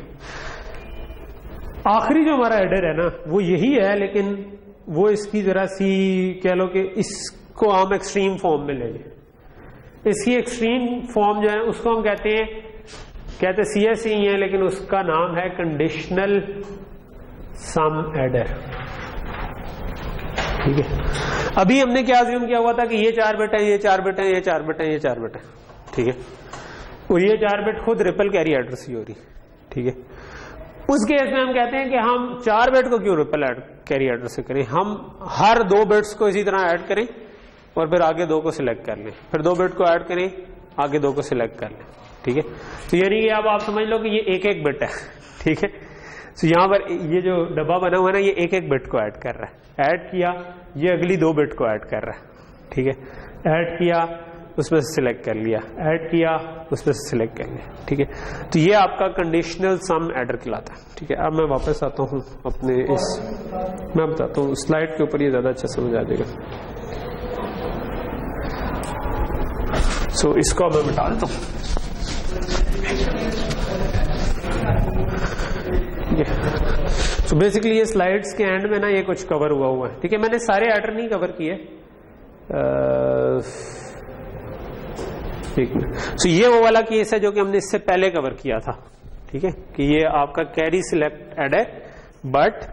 आखिरी जो हमारा एडर है ना वो यही है, लेकिन वो इसकी जरा सी कह लो कि को हम एक्सट्रीम फॉर्म में ले लें। इसकी एक्सट्रीम फॉर्म जो है उसको हम कहते CSE ही है, लेकिन उसका नाम है कंडीशनल सम एडर। ठीक है, अभी हमने क्या अज्यूम किया हुआ था कि ये 4 बिट है, ये 4 बिट है, ये 4 बिट है, ये 4 बिट है। ठीक है, और ये 4 बिट खुद रिपल कैरी एड्रेस ही हो रही। ठीक है, उस केस में हम कहते हैं कि हम 4 बिट को क्यों रिपल कैरी एड्रेस से करें, हम हर 2 बिट्स को इसी तरह ऐड करें और फिर आगे 2 को सिलेक्ट कर लें, फिर 2 बिट को ऐड करें, आगे 2 को सिलेक्ट कर लें। ठीक है, तो यानी कि अब आप समझ लो कि ये एक एक बिट है। ठीक है, तो यहां पर ये जो डब्बा बना हुआ है ना, ये एक एक बिट को ऐड कर रहा है। ऐड किया, ये अगली 2 बिट को ऐड कर रहा है। ठीक है, ऐड किया, उसमें से सिलेक्ट कर लिया, ऐड किया, उसमें से सिलेक्ट कर लिया। ठीक है, तो ये आपका कंडीशनल सम एडर कहलाता है। ठीक है, अब मैं वापस आता हूं अपने मैं बताता हूं स्लाइड के ऊपर, ये ज्यादा अच्छा समझ आ जाएगा। सो इसको मैं मिटा देता हूं। तो बेसिकली ये स्लाइड्स के एंड में ना ये कुछ कवर हुआ है। ठीक है, मैंने सारे एडर नहीं कवर किए। तो ये वो वाला केस है जो कि हमने इससे पहले कवर किया था। ठीक है, कि ये आपका कैरी सिलेक्ट एडर, बट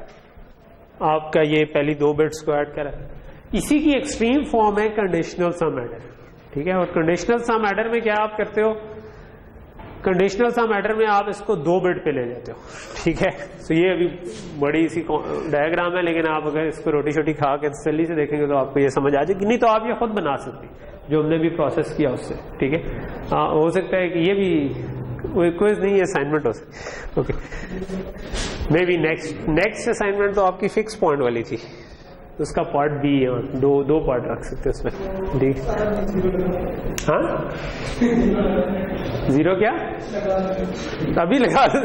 आपका ये पहली 2 बिट्स को ऐड करा। इसी की एक्सट्रीम फॉर्म है कंडीशनल सम एडर। ठीक है, और कंडीशनल सम एडर में क्या आप करते हो, कंडीशनल सम एडर में आप इसको 2 बिट पे ले जाते हो। ठीक है, तो ये अभी बड़ी सी डायग्राम है, लेकिन आप अगर इसको रोटी शोटी खा के तसल्ली से देखेंगे तो आपको ये समझ आ जाएगी। नहीं तो आप ये खुद बना सकते, जो हमने भी प्रोसेस किया उससे। ठीक है, हो सकता है कि ये भी क्विज नहीं, असाइनमेंट हो सकती। Okay, may be next assignment तो आपकी फिक्स पॉइंट वाली थी, उसका पार्ट बी है, दो पार्ट रख सकते हैं उसमें। ठीक, हाँ 0 क्या अभी लगा दो।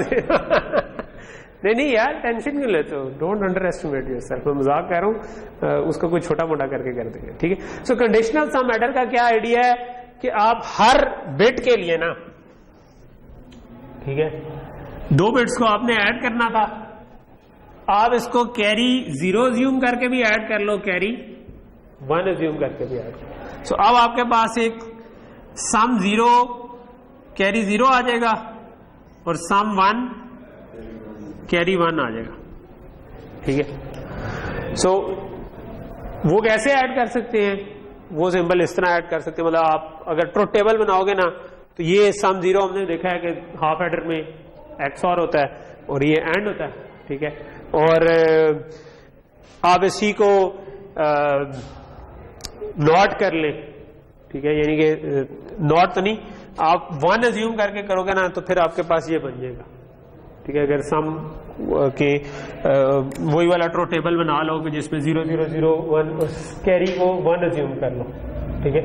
नहीं यार, टेंशन क्यों लेते हो, डोंट अंडर एस्टिमेट योरसेल्फ। मैं मजाक कर रहा हूं, उसका कुछ छोटा मोटा करके कर देंगे। ठीक है, सो कंडीशनल सम एडर का क्या आइडिया है कि आप हर बिट के लिए ना, ठीक है, 2 बिट्स को आपने ऐड करना था, आप इसको कैरी 0 अज्यूम करके भी ऐड कर लो, कैरी 1 अज्यूम करके भी ऐड कर लो। सो अब आपके पास एक सम 0 कैरी 0 आ जाएगा और सम 1 कैरी 1 आ जाएगा। ठीक है, सो वो कैसे ऐड कर सकते हैं, वो सिंबल इस तरह ऐड कर सकते हैं। मतलब आप अगर ट्रुथ टेबल बनाओगे ना, तो ये सम 0 हमने देखा है कि हाफ एडर में XOR होता है और ये एंड होता है। ठीक है, और आप इसी को नॉट कर ले। ठीक है, यानी कि नॉट तो नहीं, आप 1 अज्यूम करके करोगे ना, तो फिर आपके पास ये बन जाएगा। ठीक है, अगर सम के वही वाला ट्रुथ टेबल बना लो कि जिसमें 0 0 0 1, कैरी को 1 अज्यूम कर लो। ठीक है,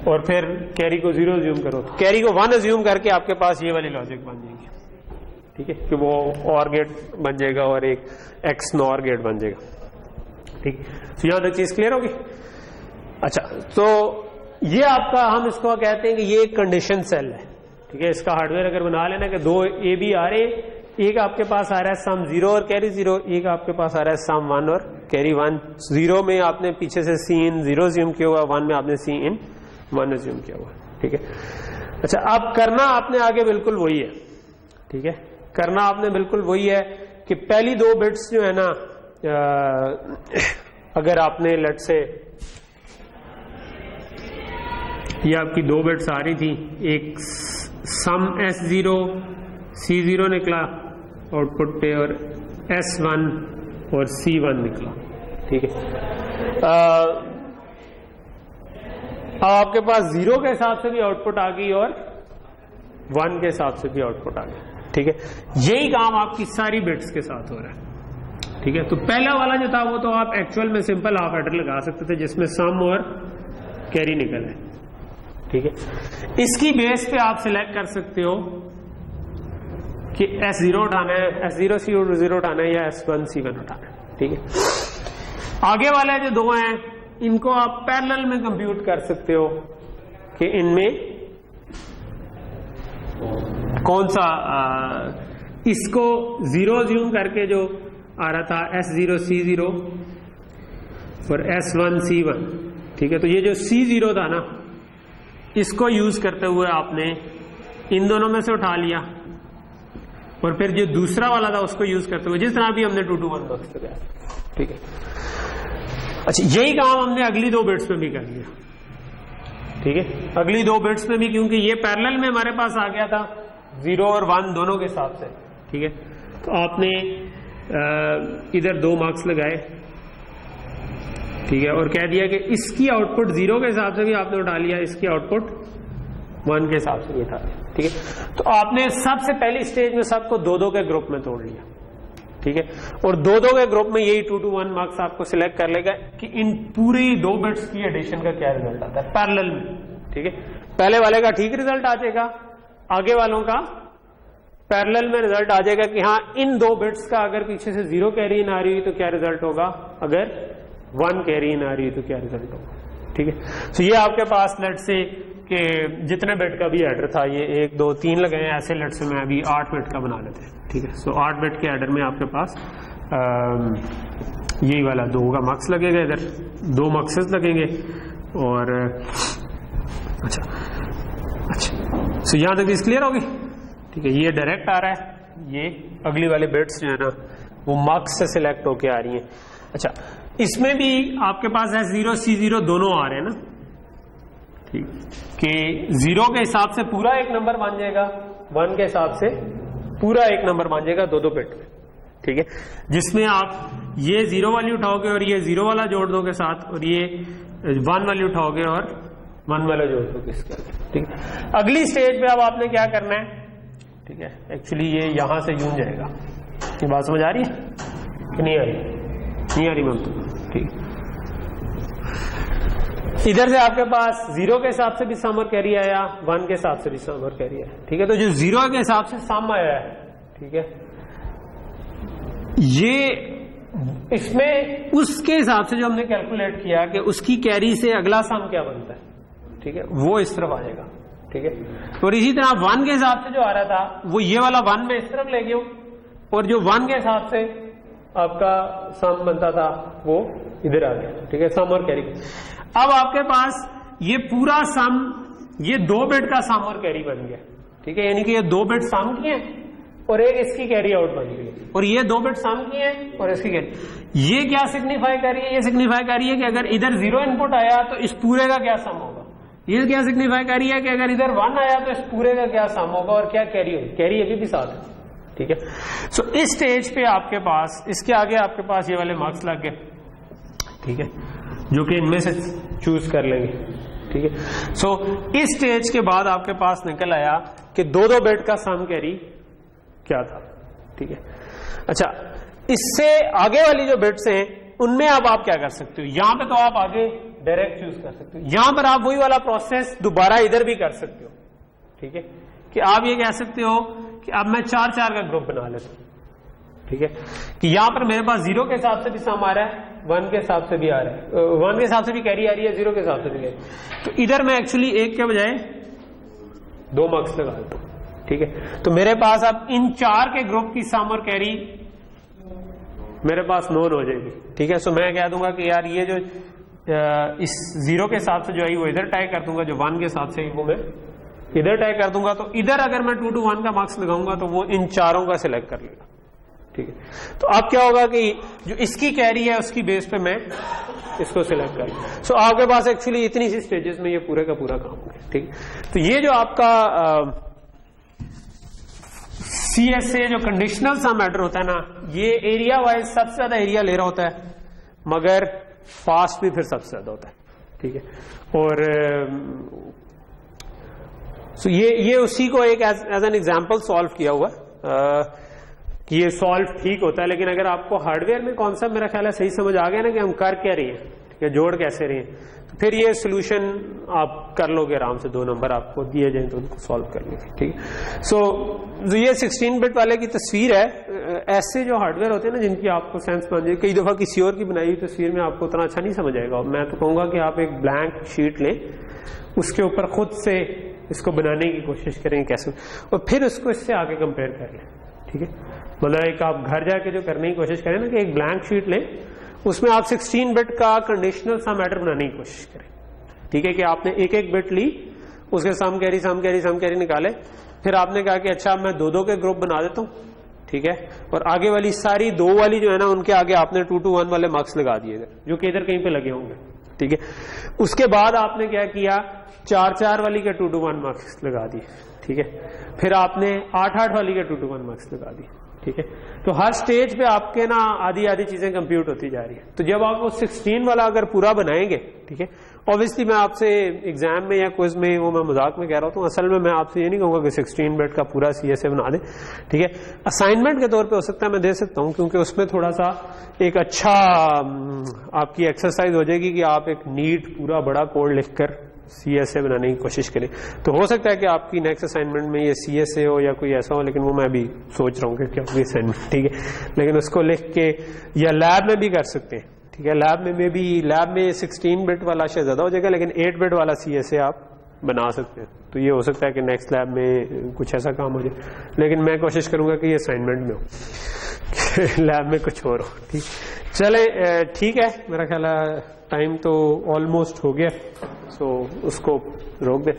और फिर कैरी को 0 अज्यूम करो, तो कैरी को 1 अज्यूम करके आपके पास ये वाली लॉजिक बन जाएगी। ठीक है, कि वो और गेट बन जाएगा और एक एक्स नॉर गेट बन जाएगा। ठीक, तो यहां तक चीज क्लियर होगी। अच्छा, तो ये आपका, हम इसको कहते हैं कि ये एक कंडीशन सेल है। ठीक है, इसका हार्डवेयर अगर बना लेना कि 2 AB आ रहे, एक आपके पास आ रहा है सम 0 और कैरी 0, एक आपके पास आ रहा है सम 1 और कैरी 1। 0 में आपने पीछे से C in 0 अज्यूम किया हुआ, 1 में आपने C in 1 अज्यूम किया हुआ। ठीक है, अच्छा, अब करना आपने आगे बिल्कुल वही है। ठीक है, करना आपने बिल्कुल वही है कि पहली 2 बिट्स जो है ना, अगर आपने लेट से ये आपकी 2 बिट्स आ रही थी, एक सम S0 C0 निकला आउटपुट पे और S1 और C1 निकला। ठीक है, अब आपके पास 0 के हिसाब से भी आउटपुट आ गई और 1 के हिसाब से भी आउटपुट आ गई। ठीक है, यही काम आपकी सारी बिट्स के साथ हो रहा है। ठीक है, तो पहला वाला जो था वो तो आप एक्चुअल में सिंपल हाफ एडर लगा सकते थे जिसमें सम और कैरी निकल है। ठीक है, इसकी बेस पे आप सिलेक्ट कर सकते हो कि S0 उठाना है, S0 C0 उठाना है या S1 C1 उठाना है। ठीक है, आगे वाले जो 2 हैं इनको आप पैरेलल में कंप्यूट कर सकते हो कि इनमें कौन सा, इसको 0 अज्यूम करके जो आ रहा था S0 C0 और S1 C1, ठीक है। तो ये जो C0 था ना, इसको यूज करते हुए आपने इन दोनों में से उठा लिया, और फिर जो दूसरा वाला था उसको यूज करते हुए जिस तरह भी हमने 2 to 1 मार्क्स लगाया, ठीक है। अच्छा, यही काम हमने अगली 2 बिट्स में भी कर लिया, ठीक है। अगली 2 बिट्स में भी, क्योंकि ये पैरेलल में हमारे पास आ गया था 0 और 1 दोनों के साथ से, ठीक है। तो आपने इधर 2 मार्क्स लगाए, ठीक है, और कह दिया कि इसकी आउटपुट 0 के हिसाब से भी आपने उठा लिया, इसकी आउटपुट 1 के हिसाब से भी उठा लिया, ठीक है। तो आपने सबसे पहली स्टेज में सबको 2-2 के ग्रुप में तोड़ लिया, ठीक है। और 2-2 के ग्रुप में यही 2 to 1 मार्क्स आपको सिलेक्ट कर लेगा कि इन पूरी 2 बिट्स की एडिशन का क्या रिजल्ट आता है पैरेलल में, ठीक है। पहले वाले का ठीक रिजल्ट आ जाएगा, आगे वालों का पैरेलल में रिजल्ट आ जाएगा कि हाँ, इन 2 बिट्स का अगर पीछे से 0 कैरी इन आ रही हुई तो क्या रिजल्ट होगा, अगर 1 कैरी इन आ रही है तो क्या रिजल्ट होगा, ठीक है। तो ये आपके पास लेट से कि जितने बिट का भी एडर था, ये 1 2 3 लगे हैं, ऐसे लेट से मैं अभी 8 बिट का बना लेते हैं, ठीक है। सो 8 बिट के एडर में आपके पास यही वाला 2 का मार्क्स लगेगा, इधर 2 मार्क्सेस लगेंगे, और अच्छा, सो यहां तक चीज क्लियर होगी, ठीक है। ये डायरेक्ट आ रहा है, ये अगली वाले बिट्स जो है ना वो मार्क्स से सिलेक्ट होके आ रही हैं। अच्छा, इसमें भी आपके पास S0 C0 दोनों आ रहे हैं ना, ठीक, कि 0 के हिसाब से पूरा एक नंबर बन जाएगा, 1 के हिसाब से पूरा एक नंबर बन जाएगा 2-2 बिट में, ठीक है। जिसमें आप ये 0 वाली उठाओगे और ये 0 वाला जोड़ दोगे साथ, और ये 1 वाली उठाओगे और 1 वाला जोड़ दोगे इसके अंदर, ठीक है। अगली स्टेज पे अब आपने क्या करना है, ठीक है। एक्चुअली ये यहां से यूं जाएगा, ये बात समझ आ रही है कि नहीं आ रही? नहीं आ रही मैम, ठीक। इधर से आपके पास 0 के हिसाब से भी सम और कैरी आया, 1 के हिसाब से भी सम और कैरी आया, ठीक है। तो जो 0 के हिसाब से सम आया है, ठीक है, ये इसमें उसके हिसाब से जो हमने कैलकुलेट किया कि उसकी कैरी से अगला सम क्या बनता है, ठीक है, वो इस तरफ आ जाएगा, ठीक है। और इसी तरह 1 के हिसाब से जो आ रहा था वो ये वाला 1 में इस तरफ ले गया, और जो 1 के हिसाब से आपका सम बनता था वो इधर आ गया, ठीक है, सम और कैरी। अब आपके पास ये पूरा सम, ये 2 बिट का सम और कैरी बन गया, ठीक है। यानी कि ये 2 बिट सम की है और एक इसकी कैरी आउट बन गई, और ये 2 बिट सम की है और इसकी कैरी। ये क्या सिग्निफाई कर रही है? ये सिग्निफाई कर रही है कि अगर इधर 0 इनपुट आया तो इस पूरे का क्या सम होगा। ये क्या सिग्निफाई कर रही है कि अगर इधर 1 आया तो इस पूरे का क्या सम होगा, और क्या कैरी होगी। कैरी अभी भी साथ है, ठीक है। सो इस स्टेज पे आपके पास, इसके आगे आपके पास ये वाले मार्क्स लग गए, ठीक है, जो कि इनमें से चूज कर लेंगे, ठीक है। सो इस स्टेज के बाद आपके पास निकल आया कि 2-2 बिट का सम कैरी क्या था, ठीक है। अच्छा, इससे आगे वाली जो बिट्स हैं उनमें अब आप क्या कर सकते हो, यहां पे तो आप आगे डायरेक्ट चूज कर सकते हो, यहां पर आप वही वाला प्रोसेस दोबारा इधर भी कर सकते हो, ठीक है। कि आप ये कह सकते हो कि अब मैं 4-4 का ग्रुप बना लेता हूं, ठीक है, कि यहां पर मेरे पास 0 के हिसाब से भी सम आ रहा है, 1 के हिसाब से भी आ रहा है, 1 के हिसाब से भी कैरी आ रही है, 0 के हिसाब से भी कैरी। तो इधर मैं एक्चुअली 1 के बजाय 2 मार्क्स लगा देता हूं, ठीक है। तो मेरे पास अब इन 4 के ग्रुप की सम और कैरी मेरे पास नोन हो जाएगी, ठीक है। सो मैं कह दूंगा कि यार ये जो इस 0 के हिसाब से जो है वो इधर टाइप कर दूंगा, जो 1 के हिसाब से वो मैं इधर टाइप कर दूंगा। तो इधर अगर मैं 2 to 1 का मार्क्स लगाऊंगा तो वो इन चारों का सिलेक्ट कर लेगा, ठीक है। तो अब क्या होगा कि जो इसकी कैरी है उसकी बेस पे मैं इसको सिलेक्ट कर लूंगा। सो आपके पास एक्चुअली इतनी सी स्टेजेस में ये पूरे का पूरा काम है, ठीक है। तो ये जो आपका CSA जो कंडीशनल सम एडर होता है ना, ये एरिया वाइज सबसे ज्यादा एरिया ले रहा होता है, मगर फास्ट भी फिर सबसे ज्यादा होता है, ठीक है। और सो ये उसी को एक एज एन एग्जांपल सॉल्व किया हुआ कि ये सॉल्व ठीक होता है। लेकिन अगर आपको हार्डवेयर में कॉन्सेप्ट मेरा ख्याल है सही समझ आ गया ना कि हम कर क्या रहे हैं, ठीक है, जोड़ कैसे रहे हैं, तो फिर ये सोल्यूशन आप कर लोगे आराम से। 2 नंबर आपको दिए जाए तो उनको सॉल्व कर लेंगे, ठीक है। सो ये 16 बिट वाले की तस्वीर है। ऐसे जो हार्डवेयर होते हैं ना जिनकी आपको सेंस बन जाए, कई दफा किसी और की बनाई हुई तस्वीर में आपको उतना अच्छा नहीं समझ आएगा। मैं तो कहूंगा कि आप एक ब्लैंक शीट लें, उसके ऊपर खुद से इसको बनाने की कोशिश करें कैसे, और फिर उसको इससे आगे कंपेयर कर लें, ठीक है। मतलब एक आप घर जाके जो करने की कोशिश करें ना कि एक ब्लैंक शीट लें, उसमें आप 16 बिट का कंडीशनल सम एडर बनाने की कोशिश करें। ठीक है कि आपने एक एक बिट ली, उसके सम कैरी निकाले, फिर आपने कहा कि अच्छा मैं 2-2 के ग्रुप बना देता हूं, ठीक है, और आगे वाली सारी 2 वाली जो है ना उनके आगे आपने 2 to 1 वाले मार्क्स लगा दिए जो कि इधर कहीं पे लगे होंगे। ठीक है, उसके बाद आपने क्या किया, 4-4 वाली के 2 to 1 मार्क्स लगा दिए। ठीक है, फिर आपने 8-8 वाली के 2 to 1 मार्क्स लगा दिए। ठीक है, तो हर स्टेज पे आपके ना आधी आधी चीजें कंप्यूट होती जा रही है। तो जब आप वो 16 वाला अगर पूरा बनाएंगे, ठीक है, ऑब्वियसली मैं आपसे एग्जाम में या क्विज में, वो मैं मजाक में कह रहा हूं, असल में मैं आपसे ये नहीं कहूंगा कि 16 बिट का पूरा CSA बना दे। ठीक है, असाइनमेंट के तौर पे हो सकता है मैं दे सकता हूं, क्योंकि उसमें थोड़ा सा एक अच्छा आपकी एक्सरसाइज हो जाएगी कि आप एक नीट पूरा बड़ा कोड लिखकर CSA बनाने की कोशिश करें। तो हो सकता है कि आपकी नेक्स्ट असाइनमेंट में ये CSA हो या कोई ऐसा हो, लेकिन वो मैं भी सोच रहा हूँ कि क्या होगी असाइनमेंट। ठीक है, लेकिन उसको लिख के या लैब में भी कर सकते हैं। ठीक है, लैब में 16 बिट वाला शायद ज्यादा हो जाएगा, लेकिन 8 बिट वाला CSA आप बना सकते हैं। तो ये हो सकता है कि नेक्स्ट लैब में कुछ ऐसा काम हो जाए, लेकिन मैं कोशिश करूंगा कि ये असाइनमेंट में हो लैब में कुछ और हो। ठीक, चले ठीक है, मेरा ख्याल है टाइम तो ऑलमोस्ट हो गया, सो उसको रोक दे।